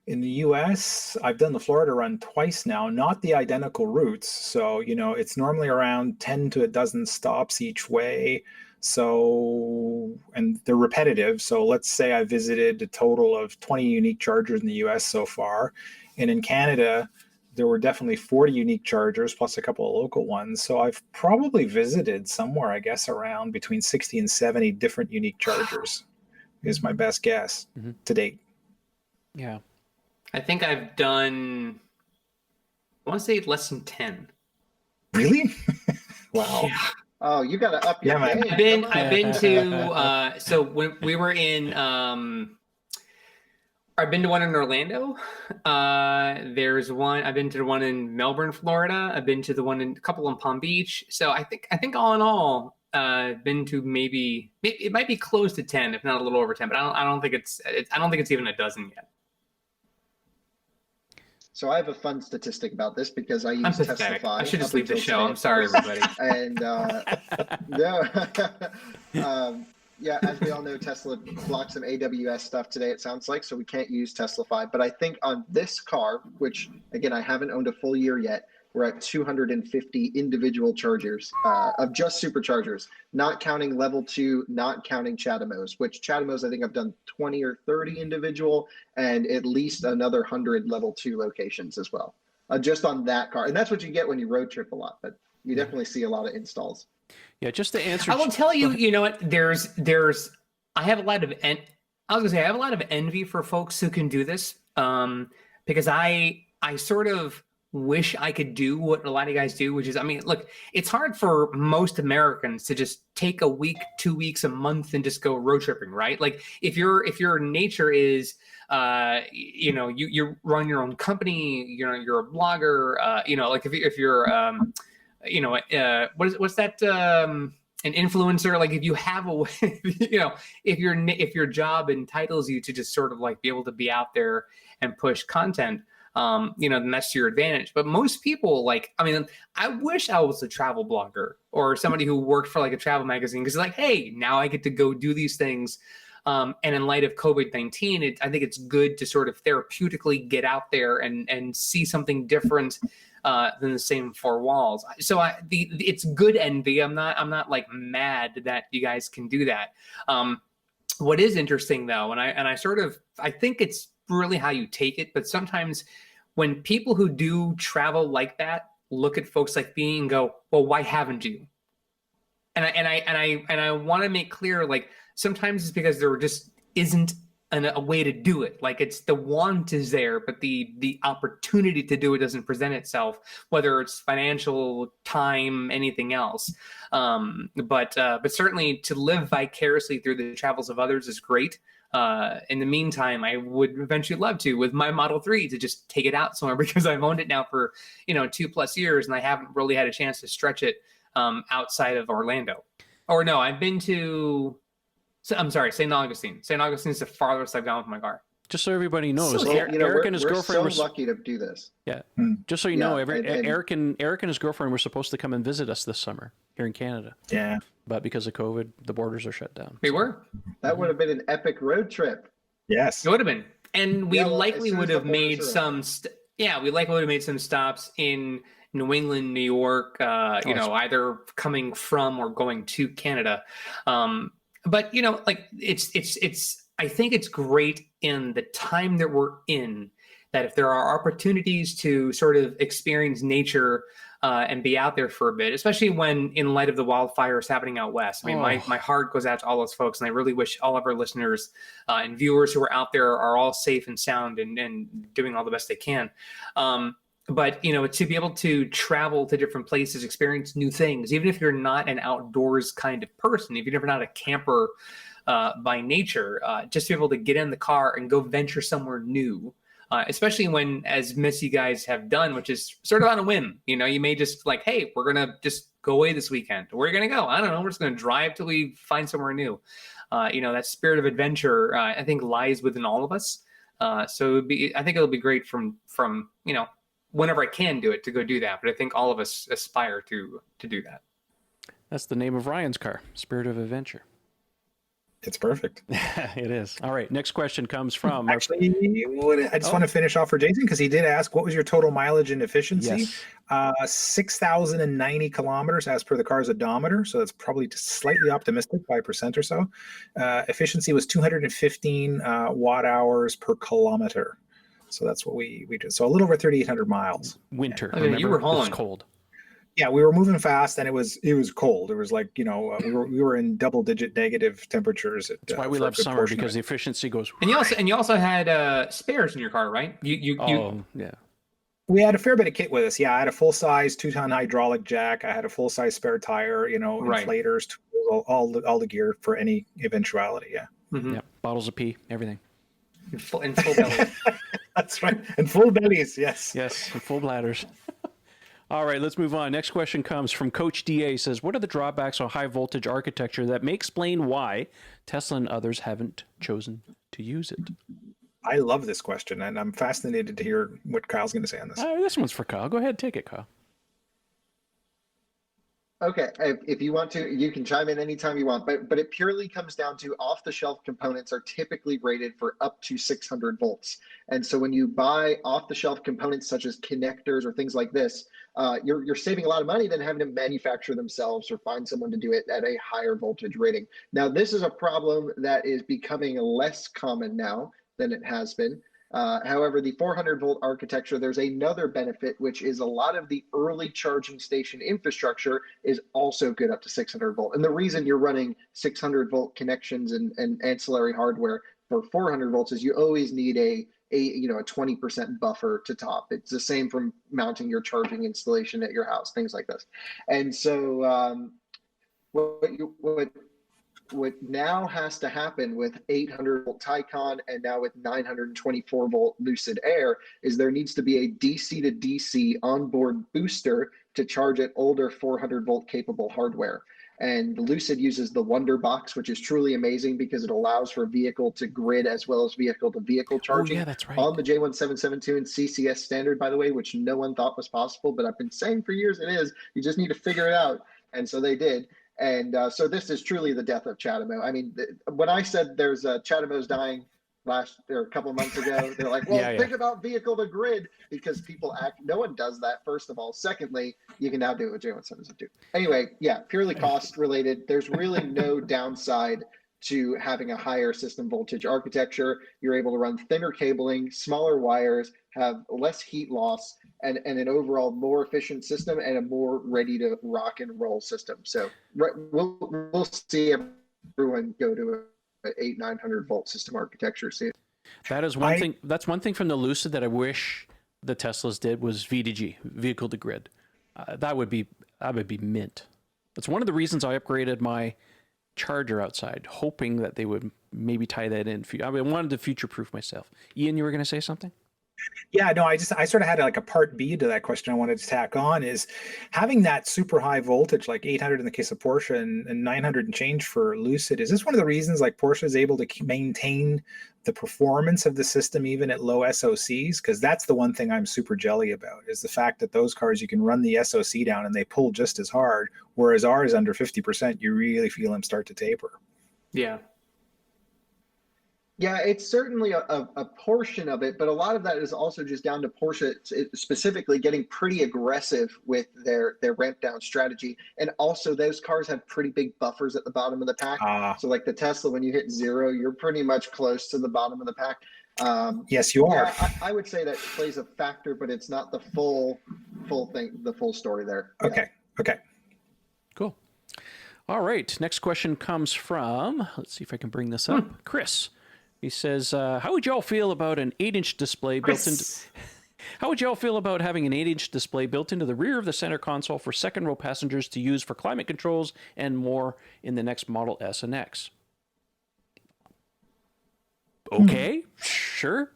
the US, I've done the Florida run twice now, not the identical routes. So, you know, it's normally around 10 to a dozen stops each way. So, and they're repetitive. So let's say I visited a total of 20 unique chargers in the US so far. And in Canada, there were definitely 40 unique chargers plus a couple of local ones. So I've probably visited somewhere, I guess, around between 60 and 70 different unique chargers is my best guess to date. Yeah. I think I've done, I want to say less than 10. Really? Wow. Yeah. Oh, you got to up your game. I've been to, so when we were in, I've been to one in Orlando. There's one. I've been to the one in Melbourne, Florida. I've been to the one in a couple in Palm Beach. So I think all in all, been to maybe it might be close to 10, if not a little over 10. But I don't think it's even a dozen yet. So I have a fun statistic about this because I use Testify. I should just leave the show. I'm sorry, everybody. And yeah, as we all know, Tesla blocked some AWS stuff today, it sounds like, so we can't use Teslify. But I think on this car, which, again, I haven't owned a full year yet, we're at 250 individual chargers of just superchargers, not counting level 2, not counting CHAdeMOs, which CHAdeMOs I think I've done 20 or 30 individual and at least another 100 level 2 locations as well, just on that car. And that's what you get when you road trip a lot, but you definitely see a lot of installs. Yeah, just to answer. I will tell you, you know what? I have a lot of envy for folks who can do this, because I sort of wish I could do what a lot of guys do, which is, I mean, look, it's hard for most Americans to just take a week, 2 weeks, a month, and just go road tripping, right? Like if your nature is, you know, you run your own company, you know, you're a blogger, you know, like if you're, you know, what's that an influencer, like if you have a way, you know, if your job entitles you to just sort of like be able to be out there and push content, you know, then that's to your advantage. But most people, like, I mean, I wish I was a travel blogger or somebody who worked for like a travel magazine, because like, hey, now I get to go do these things. And in light of COVID-19, I think it's good to sort of therapeutically get out there and see something different than the same four walls. So it's good envy. I'm not like mad that you guys can do that. What is interesting though, and I think it's really how you take it, but sometimes when people who do travel like that look at folks like me and go, well, why haven't you? And I want to make clear, like, sometimes it's because there just isn't a way to do it. Like, it's the want is there, but the opportunity to do it doesn't present itself, whether it's financial, time, anything else. But certainly to live vicariously through the travels of others is great. In the meantime, I would eventually love to, with my Model 3, to just take it out somewhere, because I've owned it now for, 2+ years, and I haven't really had a chance to stretch it outside of Orlando. Or no, I've been to, I'm sorry, St. Augustine. St. Augustine is the farthest I've gone with my car. Just so everybody knows, So, Eric and his girlfriend were so lucky to do this. Yeah. Just so you know, Eric and his girlfriend were supposed to come and visit us this summer here in Canada. Yeah. But because of COVID, the borders are shut down. We were. That would have been an epic road trip. Yes. It would have been. And we Yeah, well, likely as soon would as have the made borders are some, we likely would have made some stops in New England, New York, either coming from or going to Canada. But, like it's, I think it's great in the time that we're in, that if there are opportunities to sort of experience nature and be out there for a bit, especially when in light of the wildfires happening out west. I mean, my heart goes out to all those folks, and I really wish all of our listeners and viewers who are out there are all safe and sound and doing all the best they can. But, to be able to travel to different places, experience new things, even if you're not an outdoors kind of person, if you're never not a camper by nature, just to be able to get in the car and go venture somewhere new, especially when, as you guys have done, which is sort of on a whim, you may just like, hey, we're going to just go away this weekend. Where are you going to go? I don't know. We're just going to drive till we find somewhere new. That spirit of adventure, I think, lies within all of us. So I think it'll be great from whenever I can do it, to go do that. But I think all of us aspire to do that. That's the name of Ryan's car, Spirit of Adventure. It's perfect. It is. All right. Next question comes from... Actually, I just want to finish off for Jason, because he did ask, what was your total mileage and efficiency? Yes. 6,090 kilometers as per the car's odometer. So that's probably slightly optimistic, 5% or so. Efficiency was 215 watt hours per kilometer. So that's what we did. So a little over 3,800 miles. Winter. Okay, you were hauling. It's cold. Yeah, we were moving fast, and it was cold. It was like, we were in double-digit negative temperatures. That's why we love summer, because the efficiency goes. And you also had spares in your car, right? Yeah. We had a fair bit of kit with us. Yeah, I had a full-size 2-ton hydraulic jack. I had a full-size spare tire. Inflators, tools, all the gear for any eventuality. Yeah. Mm-hmm. Yeah. Bottles of pee, everything. In full belly. That's right. And full bellies. Yes. Yes. And full bladders. All right, let's move on. Next question comes from Coach DA. Says, what are the drawbacks of high voltage architecture that may explain why Tesla and others haven't chosen to use it? I love this question, and I'm fascinated to hear what Kyle's going to say on this. This one's for Kyle. Go ahead, take it, Kyle. Okay, if you want to, you can chime in anytime you want, but it purely comes down to off-the-shelf components are typically rated for up to 600 volts. And so when you buy off-the-shelf components such as connectors or things like this, you're saving a lot of money than having to manufacture themselves or find someone to do it at a higher voltage rating. Now, this is a problem that is becoming less common now than it has been. However, the 400 volt architecture, there's another benefit, which is a lot of the early charging station infrastructure is also good up to 600 volt. And the reason you're running 600 volt connections and ancillary hardware for 400 volts is you always need a 20% buffer to top. It's the same from mounting your charging installation at your house, things like this. And so what now has to happen with 800 volt Taycan and now with 924 volt Lucid Air is there needs to be a DC to DC onboard booster to charge at older 400 volt capable hardware. And the Lucid uses the Wonder Box, which is truly amazing because it allows for vehicle to grid as well as vehicle to vehicle charging. Oh, yeah, that's right. On the J1772 and CCS standard, by the way, which no one thought was possible, but I've been saying for years it is. You just need to figure it out. And so they did. And so this is truly the death of Chatamo. I mean, when I said there's Chatamo's dying a couple of months ago, they're like, well, think about vehicle to grid, because no one does that, first of all. Secondly, you can now do it with J1772. Anyway, yeah, purely cost related. There's really no downside to having a higher system voltage architecture. You're able to run thinner cabling, smaller wires, have less heat loss, and an overall more efficient system and a more ready to rock and roll system. So we'll see everyone go to an 800-900 volt system architecture soon. That is one thing. That's one thing from the Lucid that I wish the Teslas did, was V2G, vehicle to grid. That would be mint. That's one of the reasons I upgraded my charger outside, hoping that they would maybe tie that in. I wanted to future-proof myself. Ian, you were going to say something? Yeah, no, I sort of had like a part B to that question I wanted to tack on, is having that super high voltage, like 800 in the case of Porsche and 900 and change for Lucid. Is this one of the reasons like Porsche is able to maintain the performance of the system even at low SOCs? Because that's the one thing I'm super jelly about, is the fact that those cars, you can run the SOC down and they pull just as hard, whereas ours under 50%, you really feel them start to taper. Yeah. Yeah, it's certainly a portion of it, but a lot of that is also just down to Porsche specifically getting pretty aggressive with their ramp down strategy. And also those cars have pretty big buffers at the bottom of the pack. So like the Tesla, when you hit 0, you're pretty much close to the bottom of the pack. Yes, you are. Yeah, I would say that plays a factor, but it's not the full thing, the full story there. Okay. Okay. Cool. All right. Next question comes from, let's see if I can bring this up. Chris. He says, how would y'all feel about an 8-inch display built into... How would y'all feel about having an 8-inch display built into the rear of the center console for second row passengers to use for climate controls and more in the next Model S and X? Okay, sure.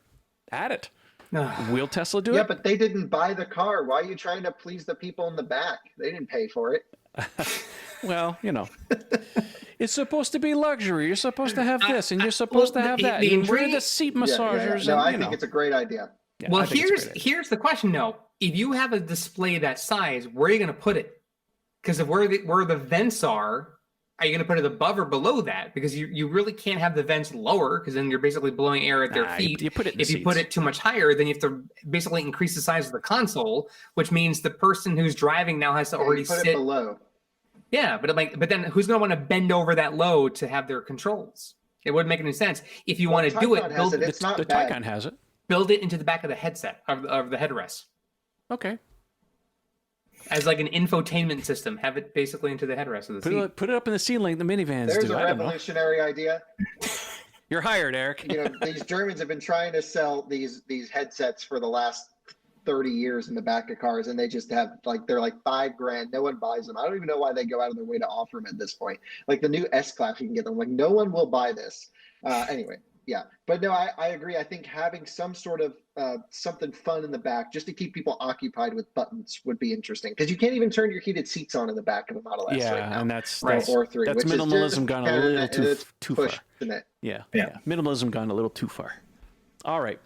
Add it. Will Tesla do it? Yeah, but they didn't buy the car. Why are you trying to please the people in the back? They didn't pay for it. Well, you know, it's supposed to be luxury. You're supposed to have this, and you're supposed to have that. And we're the seat massagers. No, and, I think it's a great idea. Yeah, well, here's the question, though. If you have a display that size, where are you going to put it? Because of where the vents are you going to put it above or below that? Because you really can't have the vents lower, because then you're basically blowing air at their feet. You put it in if you put it too much higher, then you have to basically increase the size of the console, which means the person who's driving now has to already put sit it below. Yeah, but then who's going to want to bend over that low to have their controls? It wouldn't make any sense. If you want to do it, build it's not the bad. Taycan has it. Build it into the back of the headset of the headrest. Okay. As like an infotainment system, have it basically into the headrest of the seat. Put it up in the ceiling. The minivans. There's a revolutionary idea. You're hired, Eric. You know, these Germans have been trying to sell these headsets for the last 30 years in the back of cars, and they just have they're like $5,000. No one buys them. I don't even know why they go out of their way to offer them at this point. Like the new S-Class, you can get them. Like no one will buy this. Anyway, yeah. But no, I agree. I think having some sort of something fun in the back just to keep people occupied with buttons would be interesting, because you can't even turn your heated seats on in the back of a Model S right now. And that's or 3. That's minimalism gone a little too far. Yeah. Minimalism gone a little too far. All right.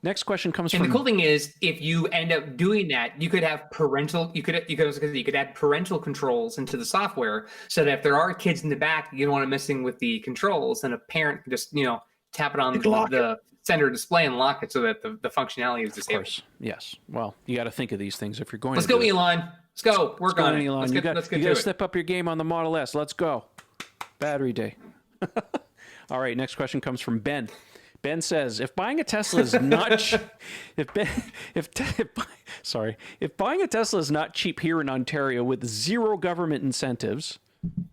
Next question comes from. And the cool thing is, if you end up doing that, you could have you could add parental controls into the software, so that if there are kids in the back, you don't want them messing with the controls, and a parent can just tap it on the center display and lock it so that the functionality is disabled. Of course. Yes. Well, you got to think of these things if you're going. Let's go, Elon. Let's go. Work on it. Elon. You got to step up your game on the Model S. Let's go. Battery day. All right. Next question comes from Ben. Ben says, if buying a Tesla is not if buying a Tesla is not cheap here in Ontario with zero government incentives,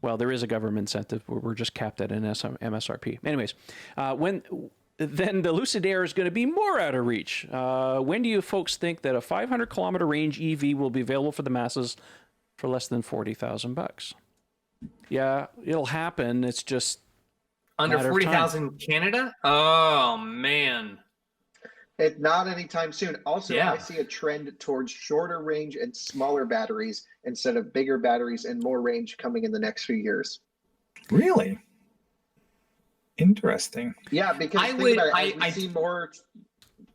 well, there is a government incentive. We're just capped at an MSRP. Anyways, then the Lucid Air is going to be more out of reach. When do you folks think that a 500-kilometer range EV will be available for the masses for less than $40,000? Yeah, it'll happen. It's just under 40,000 Canada? Oh man. It's not anytime soon. Also, Yeah. I see a trend towards shorter range and smaller batteries instead of bigger batteries and more range coming in the next few years. Really? Interesting. Yeah, because I think would- about it, I- as we I- see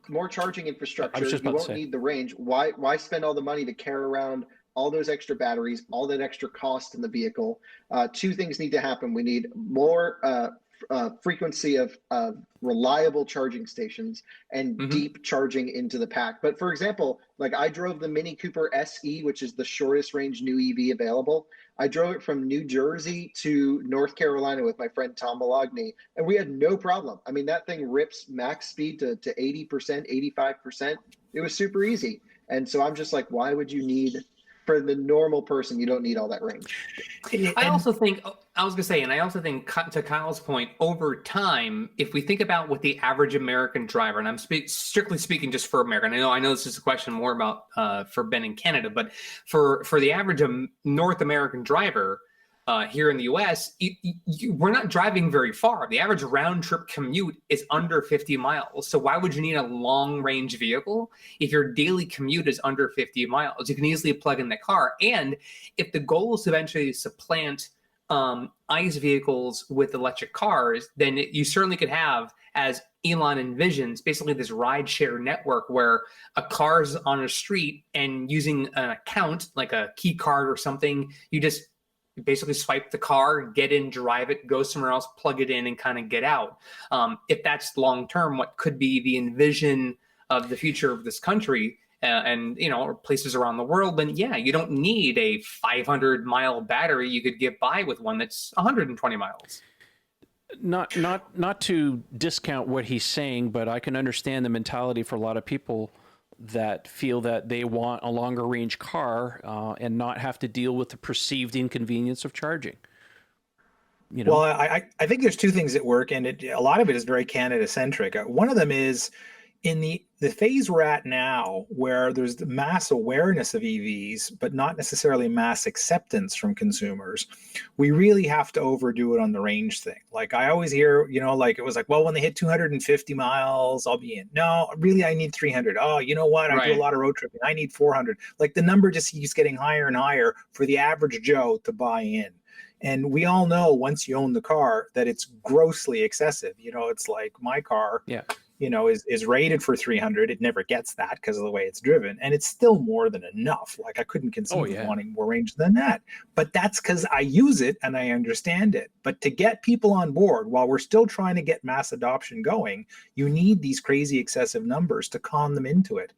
more charging infrastructure, just you about to won't say. need the range. Why spend all the money to carry around all those extra batteries, all that extra cost in the vehicle? Two things need to happen. We need more frequency of reliable charging stations and Mhm. deep charging into the pack. But for example, like I drove the Mini Cooper SE, which is the shortest range new EV available. I drove it from New Jersey to North Carolina with my friend Tom Malogny, and we had no problem. I mean, that thing rips max speed to 80%, 85%. It was super easy. And so I'm just like, why would you need, for the normal person, you don't need all that range. I also think, I was going to say, and I also think to Kyle's point, over time, if we think about what the average American driver, and I'm strictly speaking just for America, and I know this is a question more about for Ben in Canada, but for the average North American driver here in the US, we're not driving very far. The average round trip commute is under 50 miles. So why would you need a long range vehicle if your daily commute is under 50 miles? You can easily plug in the car. And if the goal is to eventually supplant ICE vehicles with electric cars, then you certainly could have, as Elon envisions, basically this ride-share network where a car's on a street and using an account, like a key card or something, you just basically swipe the car, get in, drive it, go somewhere else, plug it in, and kind of get out. If that's long-term, what could be the envision of the future of this country, and places around the world, then yeah, you don't need a 500-mile battery. You could get by with one that's 120 miles. Not to discount what he's saying, but I can understand the mentality for a lot of people that feel that they want a longer range car and not have to deal with the perceived inconvenience of charging. Well, I think there's two things at work, and a lot of it is very Canada centric. One of them is in the phase we're at now, where there's the mass awareness of EVs, but not necessarily mass acceptance from consumers. We really have to overdo it on the range thing. Like I always hear, like it was like, well, when they hit 250 miles, I'll be in. No, really, I need 300. Oh, you know what? I do a lot of road tripping. I need 400. Like the number just keeps getting higher and higher for the average Joe to buy in. And we all know once you own the car that it's grossly excessive. It's like my car. Yeah. Is rated for 300. It never gets that because of the way it's driven. And it's still more than enough. Like I couldn't conceive of wanting more range than that. But that's because I use it and I understand it. But to get people on board while we're still trying to get mass adoption going, you need these crazy excessive numbers to con them into it.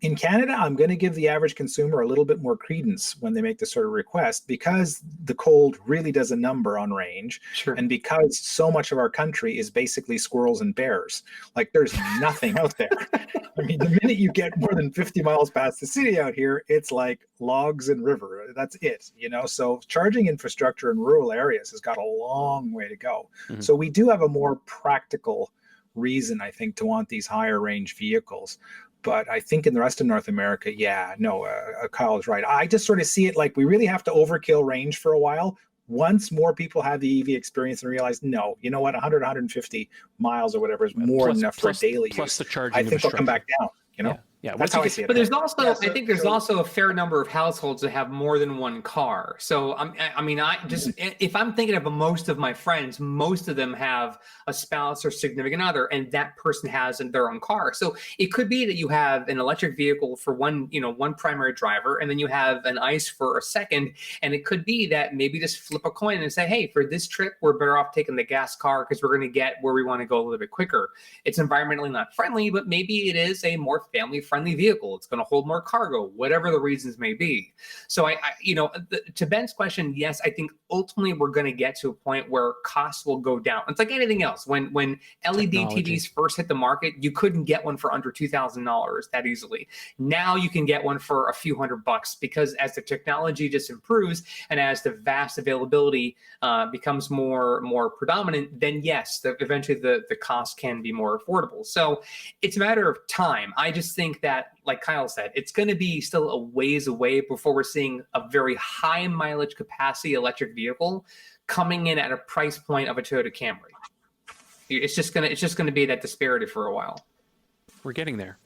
In Canada, I'm going to give the average consumer a little bit more credence when they make this sort of request, because the cold really does a number on range. Sure. And because so much of our country is basically squirrels and bears. Like there's nothing out there. I mean, the minute you get more than 50 miles past the city out here, it's like logs and river. That's it, So charging infrastructure in rural areas has got a long way to go. Mm-hmm. So we do have a more practical reason, I think, to want these higher range vehicles. But I think in the rest of North America, Kyle is right. I just sort of see it like we really have to overkill range for a while. Once more people have the EV experience and realize, no, you know what, 100, 150 miles or whatever is more than enough for daily use. Plus the charging I think they'll come back down, Yeah, that's how I see it. But there's also, I think there's also a fair number of households that have more than one car. So if I'm thinking of most of my friends, most of them have a spouse or significant other, and that person has their own car. So it could be that you have an electric vehicle for one primary driver, and then you have an ICE for a second. And it could be that maybe just flip a coin and say, hey, for this trip, we're better off taking the gas car because we're going to get where we want to go a little bit quicker. It's environmentally not friendly, but maybe it is a more family-friendly vehicle. It's going to hold more cargo, whatever the reasons may be. So to Ben's question, yes, I think ultimately we're going to get to a point where costs will go down. It's like anything else. When LED TVs first hit the market, you couldn't get one for under $2,000 that easily. Now you can get one for a few $100 because as the technology just improves and as the vast availability becomes more predominant, then yes, eventually the cost can be more affordable. So it's a matter of time. I just think that, like Kyle said, it's going to be still a ways away before we're seeing a very high mileage capacity electric vehicle coming in at a price point of a Toyota Camry. It's just going to be that disparity for a while. We're getting there.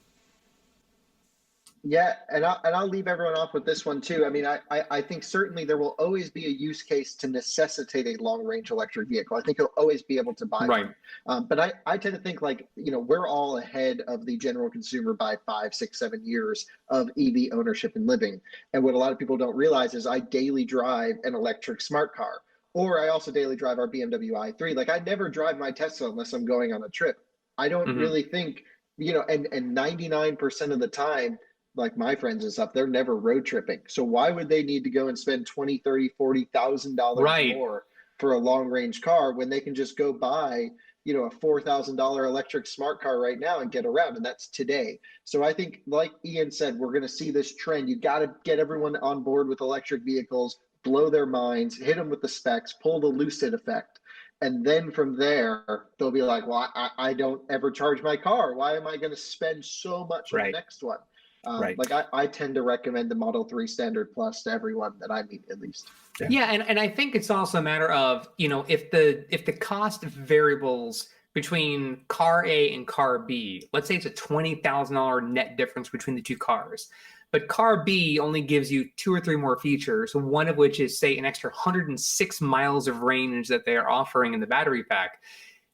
Yeah, and I'll leave everyone off with this one too. I mean, I think certainly there will always be a use case to necessitate a long range electric vehicle. I think you'll always be able to buy Right. one. But I tend to think like, we're all ahead of the general consumer by 5, 6, 7 years of EV ownership and living. And what a lot of people don't realize is I daily drive an electric smart car, or I also daily drive our BMW i3. Like I never drive my Tesla unless I'm going on a trip. I don't really think, and 99% of the time, like my friends and stuff, they're never road tripping. So why would they need to go and spend $20, $30, $40,000 Right. more for a long range car when they can just go buy, a $4,000 electric smart car right now and get around? And that's today. So I think, like Ian said, we're going to see this trend. You got to get everyone on board with electric vehicles, blow their minds, hit them with the specs, pull the Lucid effect. And then from there, they'll be like, well, I don't ever charge my car. Why am I going to spend so much on the next one? Right. Like I tend to recommend the Model 3 Standard Plus to everyone that I meet, at least. Yeah, and I think it's also a matter of, if the cost variables between car A and car B, let's say it's a $20,000 net difference between the two cars, but car B only gives you 2 or 3 more features, one of which is, say, an extra 106 miles of range that they are offering in the battery pack.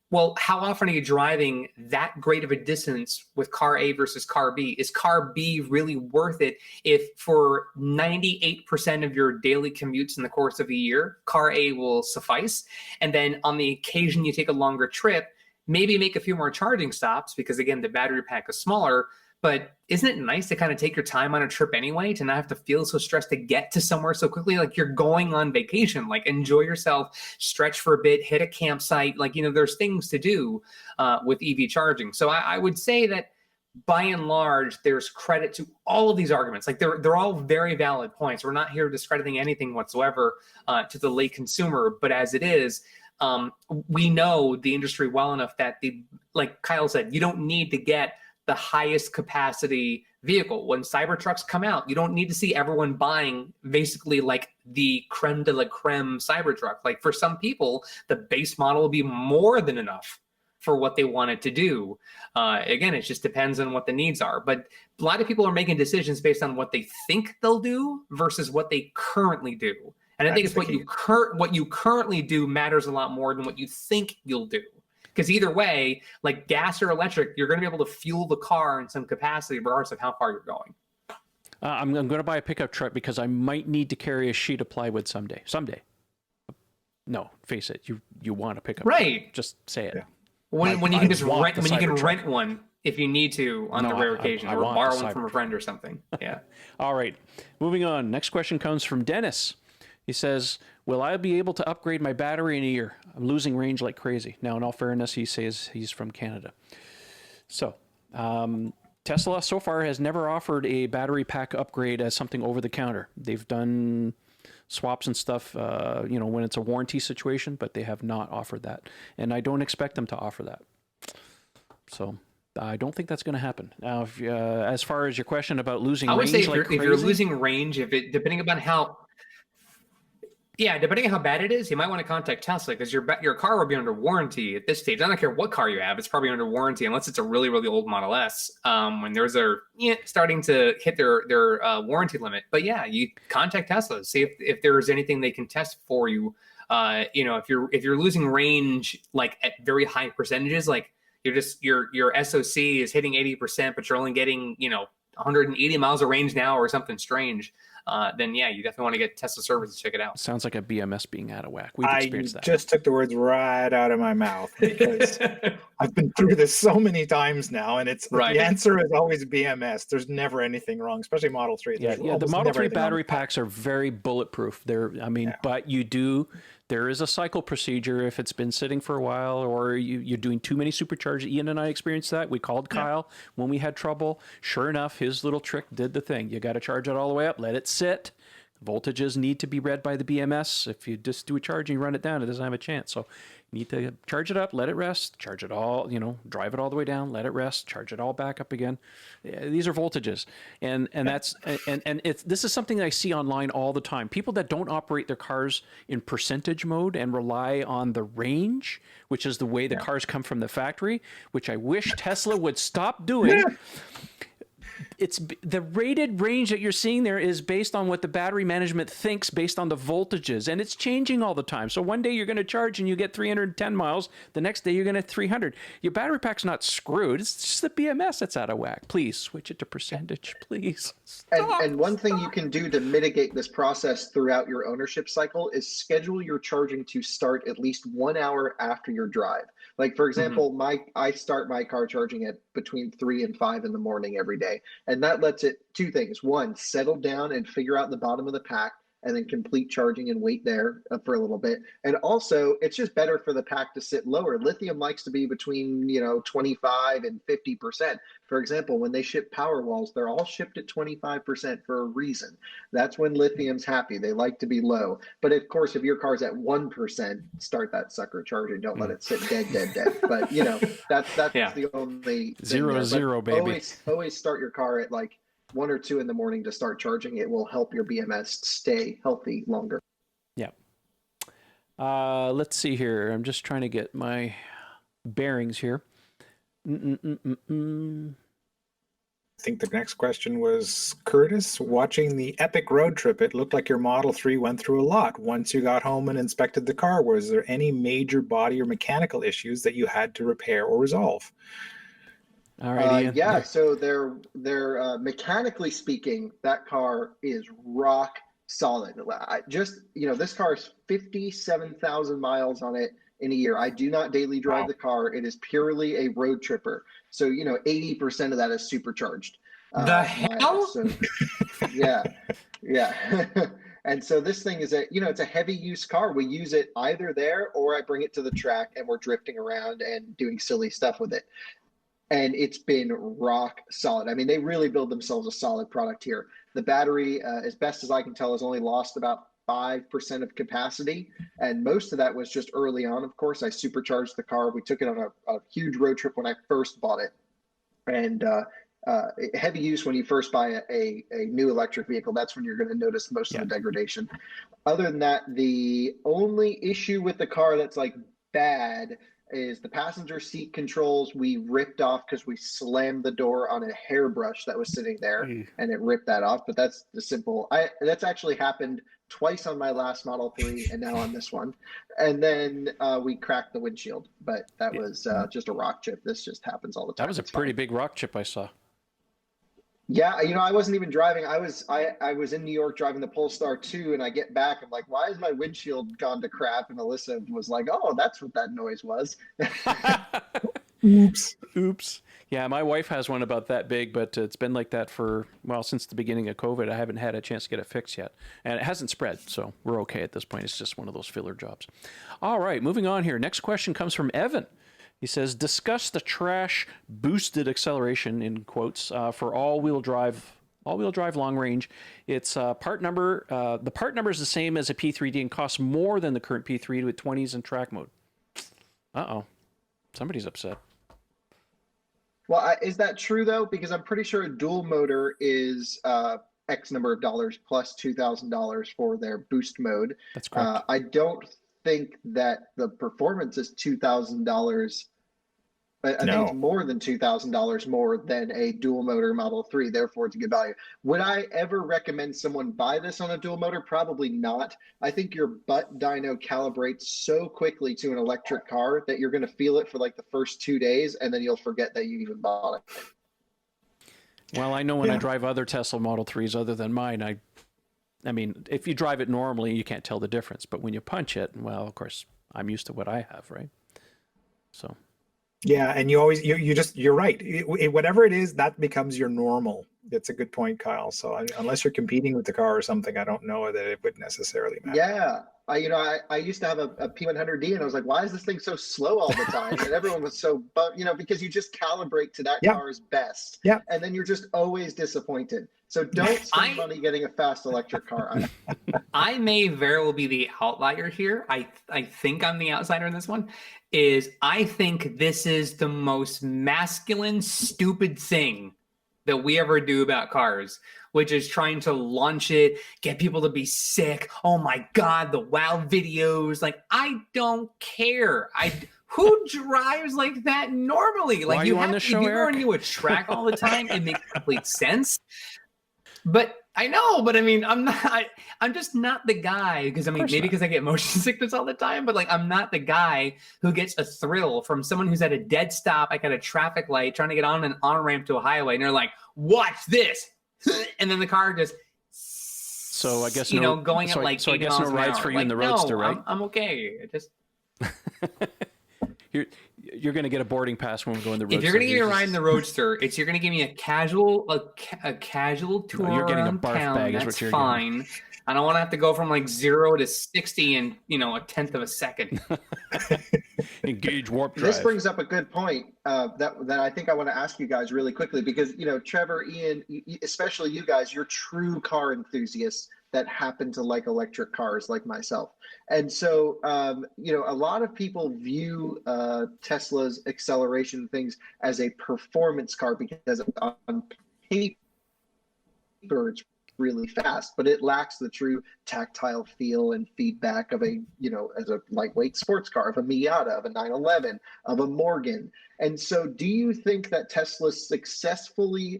Well, how often are you driving that great of a distance with car A versus car B? Is car B really worth it if for 98% of your daily commutes in the course of a year, car A will suffice? And then on the occasion you take a longer trip, maybe make a few more charging stops because, again, the battery pack is smaller. But isn't it nice to kind of take your time on a trip anyway, to not have to feel so stressed to get to somewhere so quickly? Like you're going on vacation, like enjoy yourself, stretch for a bit, hit a campsite. Like, there's things to do with EV charging. So I would say that by and large, there's credit to all of these arguments. Like they're all very valid points. We're not here discrediting anything whatsoever to the late consumer. But as it is, we know the industry well enough that like Kyle said, you don't need to get the highest capacity vehicle. When Cybertrucks come out, you don't need to see everyone buying basically like the creme de la creme Cybertruck. Like for some people, the base model will be more than enough for what they want it to do. Again, it just depends on what the needs are. But a lot of people are making decisions based on what they think they'll do versus what they currently do. And I think it's what you currently do matters a lot more than what you think you'll do. Because either way, like gas or electric, you're going to be able to fuel the car in some capacity regardless of how far you're going. I'm going to buy a pickup truck because I might need to carry a sheet of plywood someday. No, face it, you want a pickup right truck. Just say it. Yeah. When you can just rent one if you need to on the rare occasion, or borrow one from a friend or something. Yeah. All right, moving on. Next question comes from Dennis. He says, will I be able to upgrade my battery in a year? I'm losing range like crazy. Now, in all fairness, he says he's from Canada. So, Tesla so far has never offered a battery pack upgrade as something over the counter. They've done swaps and stuff, when it's a warranty situation, but they have not offered that. And I don't expect them to offer that. So I don't think that's going to happen. Now, if, as far as your question about losing range, I would say if you're losing range, depending on how bad it is, you might want to contact Tesla because your car will be under warranty at this stage. I don't care what car you have; it's probably under warranty unless it's a really, really old Model S. When those are starting to hit their warranty limit. But yeah, you contact Tesla, see if there's anything they can test for you. If you're losing range like at very high percentages, like your SoC is hitting 80%, but you're only getting 180 miles of range now or something strange. Then yeah, you definitely want to get Tesla service to check it out. Sounds like a BMS being out of whack. We've experienced that. I just took the words right out of my mouth because I've been through this so many times now, and it's right. The answer is always BMS. There's never anything wrong, especially Model 3. Yeah, the Model 3 battery packs are very bulletproof. But there is a cycle procedure if it's been sitting for a while or you're doing too many supercharges. Ian and I experienced that. We called Kyle when we had trouble. Sure enough, his little trick did the thing. You got to charge it all the way up, let it sit, Voltages need to be read by the BMS. If you just do a charging, run it down, it doesn't have a chance. So you need to charge it up, let it rest, charge it all, drive it all the way down, let it rest, charge it all back up again. These are voltages. And that's, and this is something that I see online all the time. People that don't operate their cars in percentage mode and rely on the range, which is the way the cars come from the factory, which I wish Tesla would stop doing. It's the rated range that you're seeing there is based on what the battery management thinks based on the voltages, and it's changing all the time. So one day you're going to charge and you get 310 miles. The next day you're going to 300. Your battery pack's not screwed. It's just the BMS that's out of whack. Please switch it to percentage, please. And one thing you can do to mitigate this process throughout your ownership cycle is schedule your charging to start at least 1 hour after your drive. Like, for example, I start my car charging at between 3 and 5 in the morning every day. And that lets it two things. One, settle down and figure out the bottom of the pack, and then complete charging and wait there for a little bit. And also, it's just better for the pack to sit lower. Lithium likes to be between 25 and 50%. For example, when they ship power walls, they're all shipped at 25% for a reason. That's when lithium's happy. They like to be low. But of course, if your car's at 1%, start that sucker charging. Don't let it sit dead. But that's the only thing 0, baby. Always start your car at like 1 or 2 in the morning to start charging. It will help your BMS stay healthy longer. Yeah. Let's see here. I'm just trying to get my bearings here. I think the next question was Curtis. Watching the epic road trip, it looked like your Model 3 went through a lot. Once you got home and inspected the car, was there any major body or mechanical issues that you had to repair or resolve? All right, Ian. Yeah, so they're mechanically speaking, that car is rock solid. This car is 57,000 miles on it in a year. I do not daily drive the car. It is purely a road tripper. So 80% of that is supercharged. The hell? So, yeah. And so this thing is it's a heavy use car. We use it either there or I bring it to the track and we're drifting around and doing silly stuff with it. And it's been rock solid. I mean, they really build themselves a solid product here. The battery, as best as I can tell, has only lost about 5% of capacity. And most of that was just early on. Of course, I supercharged the car. We took it on a huge road trip when I first bought it. And heavy use when you first buy a new electric vehicle, that's when you're going to notice most of the degradation. Other than that, the only issue with the car that's like bad is the passenger seat controls we ripped off because we slammed the door on a hairbrush that was sitting there and it ripped that off. But that's the simple. That's actually happened twice on my last Model 3 and now on this one. And then we cracked the windshield, but that was just a rock chip. This just happens all the time. That was a pretty big rock chip I saw. Yeah, I wasn't even driving. I was in New York driving the Polestar 2, and I get back. I'm like, why is my windshield gone to crap? And Alyssa was like, oh, that's what that noise was. Oops. Yeah, my wife has one about that big, but it's been like that since the beginning of COVID. I haven't had a chance to get it fixed yet. And it hasn't spread, so we're okay at this point. It's just one of those filler jobs. All right, moving on here. Next question comes from Evan. He says, discuss the trash boosted acceleration in quotes for all-wheel drive long range. It's part number. The part number is the same as a P3D and costs more than the current P3 with 20s and track mode. Uh-oh. Somebody's upset. Well, is that true though? Because I'm pretty sure a dual motor is X number of dollars plus $2,000 for their boost mode. That's correct. I don't think that the performance is $2,000. I think it's more than $2,000 more than a dual motor Model 3. Therefore, it's a good value. Would I ever recommend someone buy this on a dual motor? Probably not. I think your butt dyno calibrates so quickly to an electric car that you're going to feel it for like the first 2 days, and then you'll forget that you even bought it. Well, I know when I drive other Tesla Model 3s other than mine, I mean, if you drive it normally, you can't tell the difference. But when you punch it, well, of course, I'm used to what I have, right? So. Yeah, and you're right. Whatever it is, that becomes your normal. It's a good point, Kyle. So unless you're competing with the car or something, I don't know that it would necessarily matter. Yeah. I used to have a P100D, and I was like, why is this thing so slow all the time? And everyone was so, because you just calibrate to that Yeah. car's best. Yeah. And then you're just always disappointed. So don't spend money getting a fast electric car. I may very well be the outlier here. I think I'm the outsider in this one. I think this is the most masculine, stupid thing that we ever do about cars, which is trying to launch it, get people to be sick. Oh my God, the wow videos. Like, I don't care. Who drives like that normally? Like, Why are you on the show, if you're Eric? going to a track all the time, it makes complete sense. But I know, but I mean, I'm just not the guy, because I mean, maybe because I get motion sickness all the time, but like, I'm not the guy who gets a thrill from someone who's at a dead stop, like at a traffic light, trying to get on an on-ramp to a highway, and they're like, watch this. And then the car just, so I guess going at like 80 I guess miles no an rides hour. for you Like, in the Roadster, no, right? I'm okay. It just, You're going to get a boarding pass when we go in the Roadster. if you're going to give me a ride in the Roadster, you're going to give me a casual tour you're getting a around barf town. bag is That's what you're fine. I don't want to have to go from like 0 to 60 in, a tenth of a second. Engage warp drive. This brings up a good point that I think I want to ask you guys really quickly, because, Trevor, Ian, especially you guys, you're true car enthusiasts that happen to like electric cars like myself. And so, a lot of people view Tesla's acceleration things as a performance car, because on paper it's really fast, but it lacks the true tactile feel and feedback of as a lightweight sports car, of a Miata, of a 911, of a Morgan. And so do you think that Tesla successfully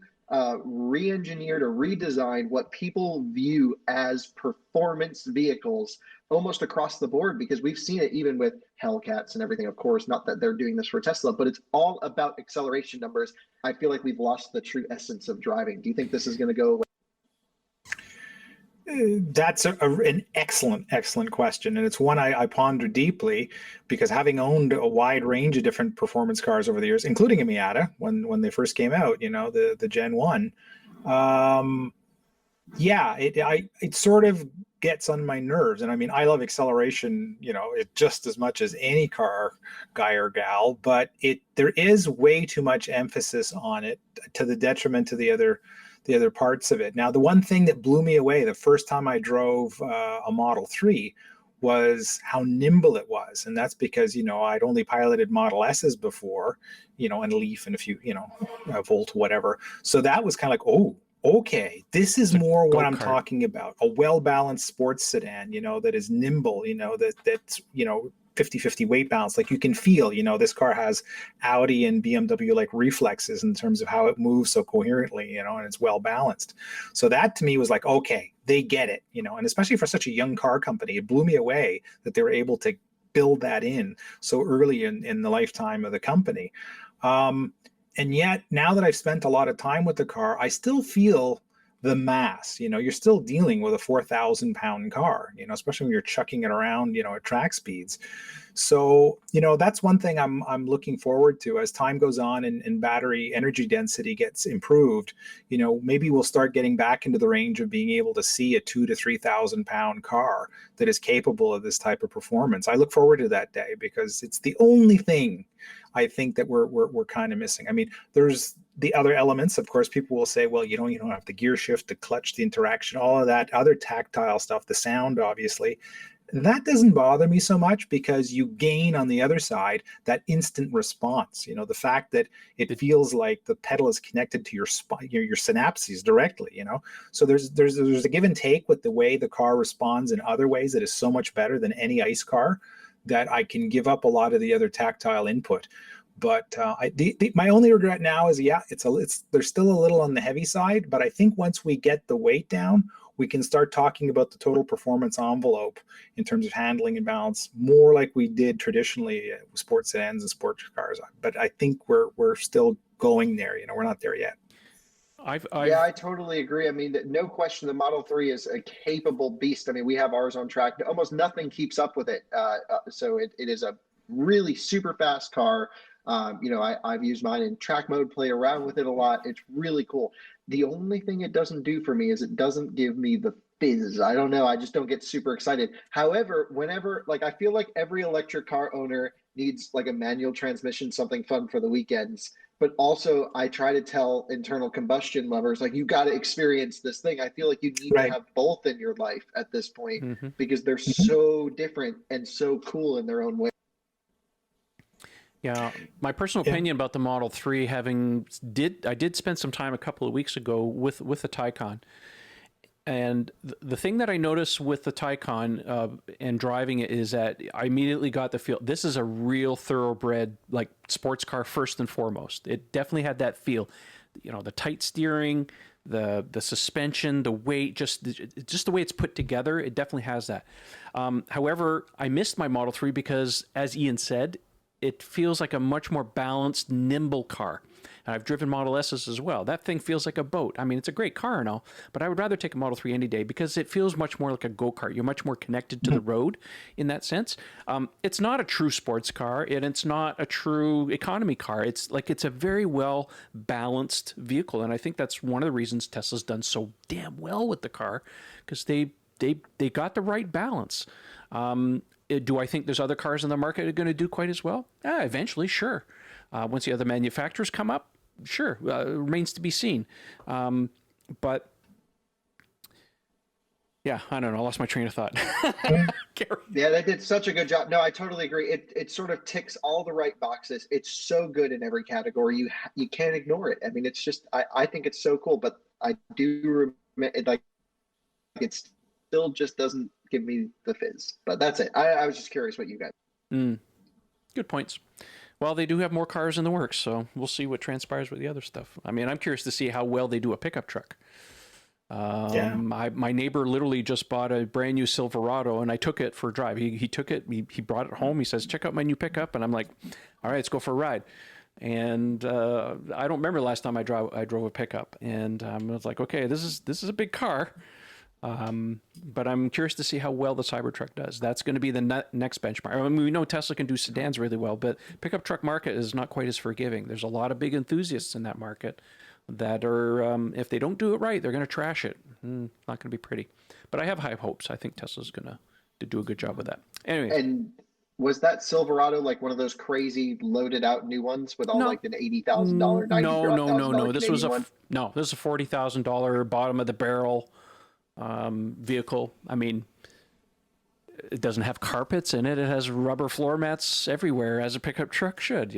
re-engineered or redesigned what people view as performance vehicles almost across the board? Because we've seen it even with Hellcats and everything, of course, not that they're doing this for Tesla, but it's all about acceleration numbers. I feel like we've lost the true essence of driving. Do you think this is going to go away? That's an excellent question, and it's one I ponder deeply, because having owned a wide range of different performance cars over the years, including a Miata when they first came out, the Gen 1, it sort of gets on my nerves. And I mean, I love acceleration, it just as much as any car guy or gal, but there is way too much emphasis on it to the detriment to the other parts of it. Now, the one thing that blew me away the first time I drove a Model 3 was how nimble it was. And that's because, I'd only piloted Model S's before, and Leaf and a few, Volt, whatever. So that was kind of like, oh, okay, this is more what I'm talking about. A well-balanced sports sedan, that is nimble, that's 50-50 weight balance. Like, you can feel, this car has Audi and BMW like reflexes in terms of how it moves so coherently, and it's well balanced. So that to me was like, okay, they get it, and especially for such a young car company, it blew me away that they were able to build that in so early in the lifetime of the company. And yet, now that I've spent a lot of time with the car, I still feel the mass. You're still dealing with a 4,000-pound car, especially when you're chucking it around, at track speeds. So, that's one thing I'm looking forward to as time goes on and battery energy density gets improved. Maybe we'll start getting back into the range of being able to see a 2,000 to 3,000 pound car that is capable of this type of performance. I look forward to that day, because it's the only thing I think that we're kind of missing. I mean, there's the other elements. Of course, people will say, well, you don't have the gear shift, the clutch, the interaction, all of that other tactile stuff, the sound, obviously. That doesn't bother me so much, because you gain on the other side that instant response. The fact that it feels like the pedal is connected to your spine, your synapses directly. So there's a give and take with the way the car responds in other ways that is so much better than any ICE car, that I can give up a lot of the other tactile input. But my only regret now is, there's still a little on the heavy side, but I think once we get the weight down, we can start talking about the total performance envelope in terms of handling and balance, more like we did traditionally with sports sedans and sports cars. But I think we're still going there. We're not there yet. Yeah, I totally agree. I mean, no question, the Model 3 is a capable beast. I mean, we have ours on track. Almost nothing keeps up with it. So it is a really super fast car. I've used mine in track mode, play around with it a lot. It's really cool. The only thing it doesn't do for me is it doesn't give me the fizz. I don't know. I just don't get super excited. However, whenever, like, I feel like every electric car owner needs like a manual transmission, something fun for the weekends. But also, I try to tell internal combustion lovers, like, you got to experience this thing. I feel like you need to have both in your life at this point because they're so different and so cool in their own way. Yeah, my personal opinion about the Model 3, I did spend some time a couple of weeks ago with the Taycan. And the thing that I noticed with the Taycan and driving it is that I immediately got the feel, this is a real thoroughbred, like, sports car first and foremost. It definitely had that feel. The tight steering, the suspension, the weight, just the way it's put together, it definitely has that. However, I missed my Model 3 because, as Ian said, it feels like a much more balanced, nimble car. And I've driven Model S's as well. That thing feels like a boat. I mean, it's a great car and all, but I would rather take a Model 3 any day because it feels much more like a go-kart. You're much more connected to the road in that sense. It's not a true sports car, and it's not a true economy car. It's a very well balanced vehicle. And I think that's one of the reasons Tesla's done so damn well with the car, because they got the right balance. Do I think there's other cars in the market that are going to do quite as well? Eventually, sure. Once the other manufacturers come up, sure. It remains to be seen. But yeah, I don't know. I lost my train of thought. Yeah, they did such a good job. No, I totally agree. It sort of ticks all the right boxes. It's so good in every category. You can't ignore it. I mean, it's just, I think it's so cool, but I do remember, like, it still just doesn't give me the fizz. But that's it. I was just curious what you guys. Good points. Well, they do have more cars in the works, so we'll see what transpires with the other stuff. I mean, I'm curious to see how well they do a pickup truck. My neighbor literally just bought a brand new Silverado, and I took it for a drive. He took it, he brought it home. He says, check out my new pickup. And I'm like, all right, let's go for a ride. And I don't remember the last time I drove a pickup. And I was like, okay, this is a big car. But I'm curious to see how well the Cybertruck does. That's going to be the next benchmark. I mean, we know Tesla can do sedans really well, but pickup truck market is not quite as forgiving. There's a lot of big enthusiasts in that market that are, if they don't do it right, they're going to trash it. Not going to be pretty. But I have high hopes. I think Tesla's going to do a good job with that. Anyway. And was that Silverado like one of those crazy loaded out new ones with all like an $80,000, $90,000? No. This was a $40,000 bottom of the barrel vehicle. I mean, it doesn't have carpets in it. It has rubber floor mats everywhere, as a pickup truck should,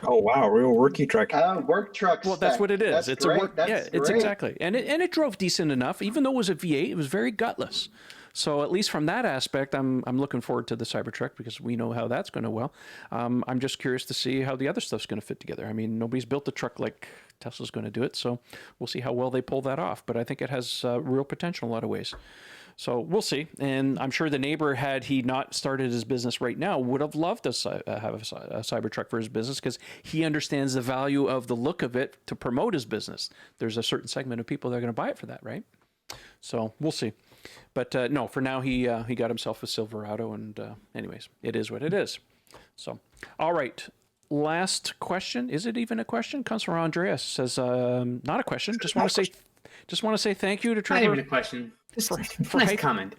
Oh wow, real worky truck. Work truck. Well, that's what it is. That's It's great. a work. It's exactly. And it drove decent enough, even though it was a V8. It was very gutless. So at least from that aspect, I'm looking forward to the Cybertruck because we know how that's going to well. I'm just curious to see how the other stuff's going to fit together. I mean, nobody's built a truck like Tesla's going to do it, so we'll see how well they pull that off. But I think it has real potential in a lot of ways. So we'll see. And I'm sure the neighbor, had he not started his business right now, would have loved to have a Cybertruck for his business because he understands the value of the look of it to promote his business. There's a certain segment of people that are going to buy it for that, right? So we'll see. But no, for now, he got himself a Silverado. And anyways, it is what it is. So, all right. Last question. Is it even a question? Comes from Andreas. Says, not a question. Just want to say thank you to Trevor. Not even a question. Just for nice comment.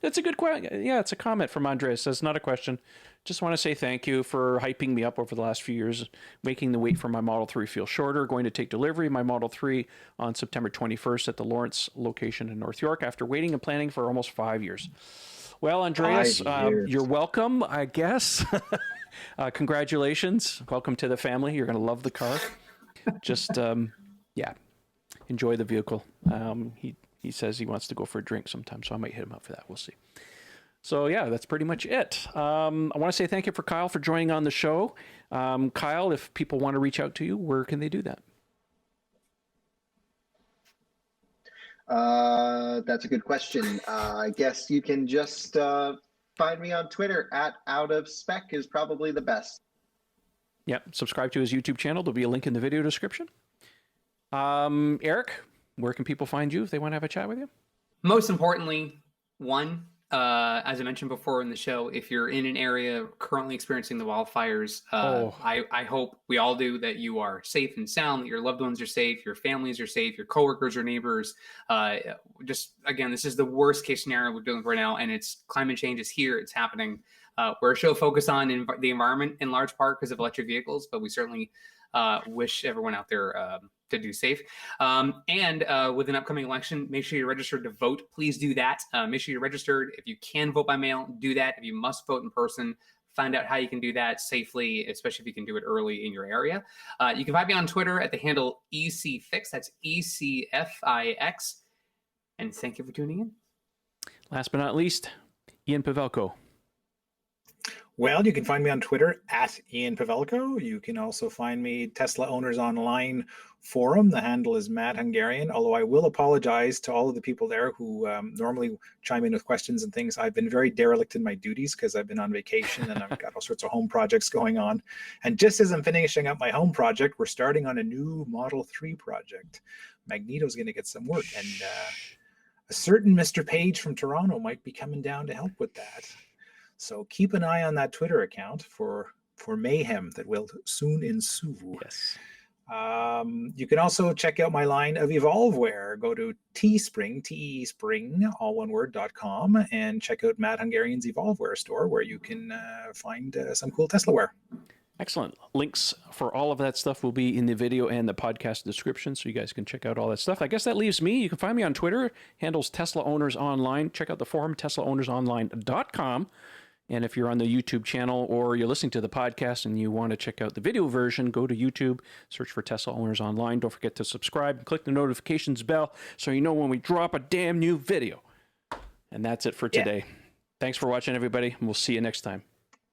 That's a good question. Yeah, it's a comment from Andreas. Says, not a question. Just want to say thank you for hyping me up over the last few years, making the wait for my Model 3 feel shorter. Going to take delivery of my Model 3 on September 21st at the Lawrence location in North York after waiting and planning for almost 5 years. Well, Andreas, you're welcome, I guess. Congratulations. Welcome to the family. You're going to love the car. Just, enjoy the vehicle. He says he wants to go for a drink sometime, so I might hit him up for that. We'll see. So, yeah, that's pretty much it. I want to say thank you for Kyle for joining on the show. Kyle, if people want to reach out to you, where can they do that? That's a good question. I guess you can just find me on Twitter at @OutOfSpec is probably the best. Yep. Subscribe to his YouTube channel. There'll be a link in the video description. Eric, where can people find you if they want to have a chat with you? Most importantly, one, as I mentioned before in the show, if you're in an area currently experiencing the wildfires, I hope we all do, that you are safe and sound, that your loved ones are safe, your families are safe, your coworkers or neighbors. Just again, this is the worst case scenario we're dealing with right now, and it's climate change is here, it's happening. We're a show focused on the environment in large part because of electric vehicles, but we certainly wish everyone out there to do safe. And with an upcoming election, make sure you're registered to vote. Please do that. Make sure you're registered. If you can vote by mail, do that. If you must vote in person, find out how you can do that safely, especially if you can do it early in your area. You can find me on Twitter at the handle ECFix. That's ECFIX. And thank you for tuning in. Last but not least, Ian Pavelko. Well, you can find me on Twitter at Ian Pavelko. You can also find me Tesla Owners Online forum. The handle is Mad Hungarian, although I will apologize to all of the people there who normally chime in with questions and things. I've been very derelict in my duties because I've been on vacation and I've got all sorts of home projects going on. And just as I'm finishing up my home project, we're starting on a new Model 3 project. Magneto's going to get some work, and a certain Mr. Page from Toronto might be coming down to help with that. So keep an eye on that Twitter account for mayhem that will soon ensue. Yes. You can also check out my line of Evolveware. Go to Teespring, Teespring, all one word.com, and check out Mad Hungarian's Evolveware store, where you can find some cool Tesla wear. Excellent. Links for all of that stuff will be in the video and the podcast description, so you guys can check out all that stuff. I guess that leaves me. You can find me on Twitter, handles Tesla Owners Online. Check out the forum, teslaownersonline.com. And if you're on the YouTube channel or you're listening to the podcast and you want to check out the video version, go to YouTube, search for Tesla Owners Online. Don't forget to subscribe and click the notifications bell so you know when we drop a damn new video. And that's it for today. Yeah. Thanks for watching, everybody, and we'll see you next time.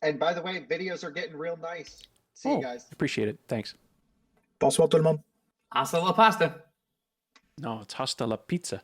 And by the way, videos are getting real nice. See you guys. Appreciate it. Thanks. Bonsoir tout le monde. Hasta la pasta. No, it's hasta la pizza.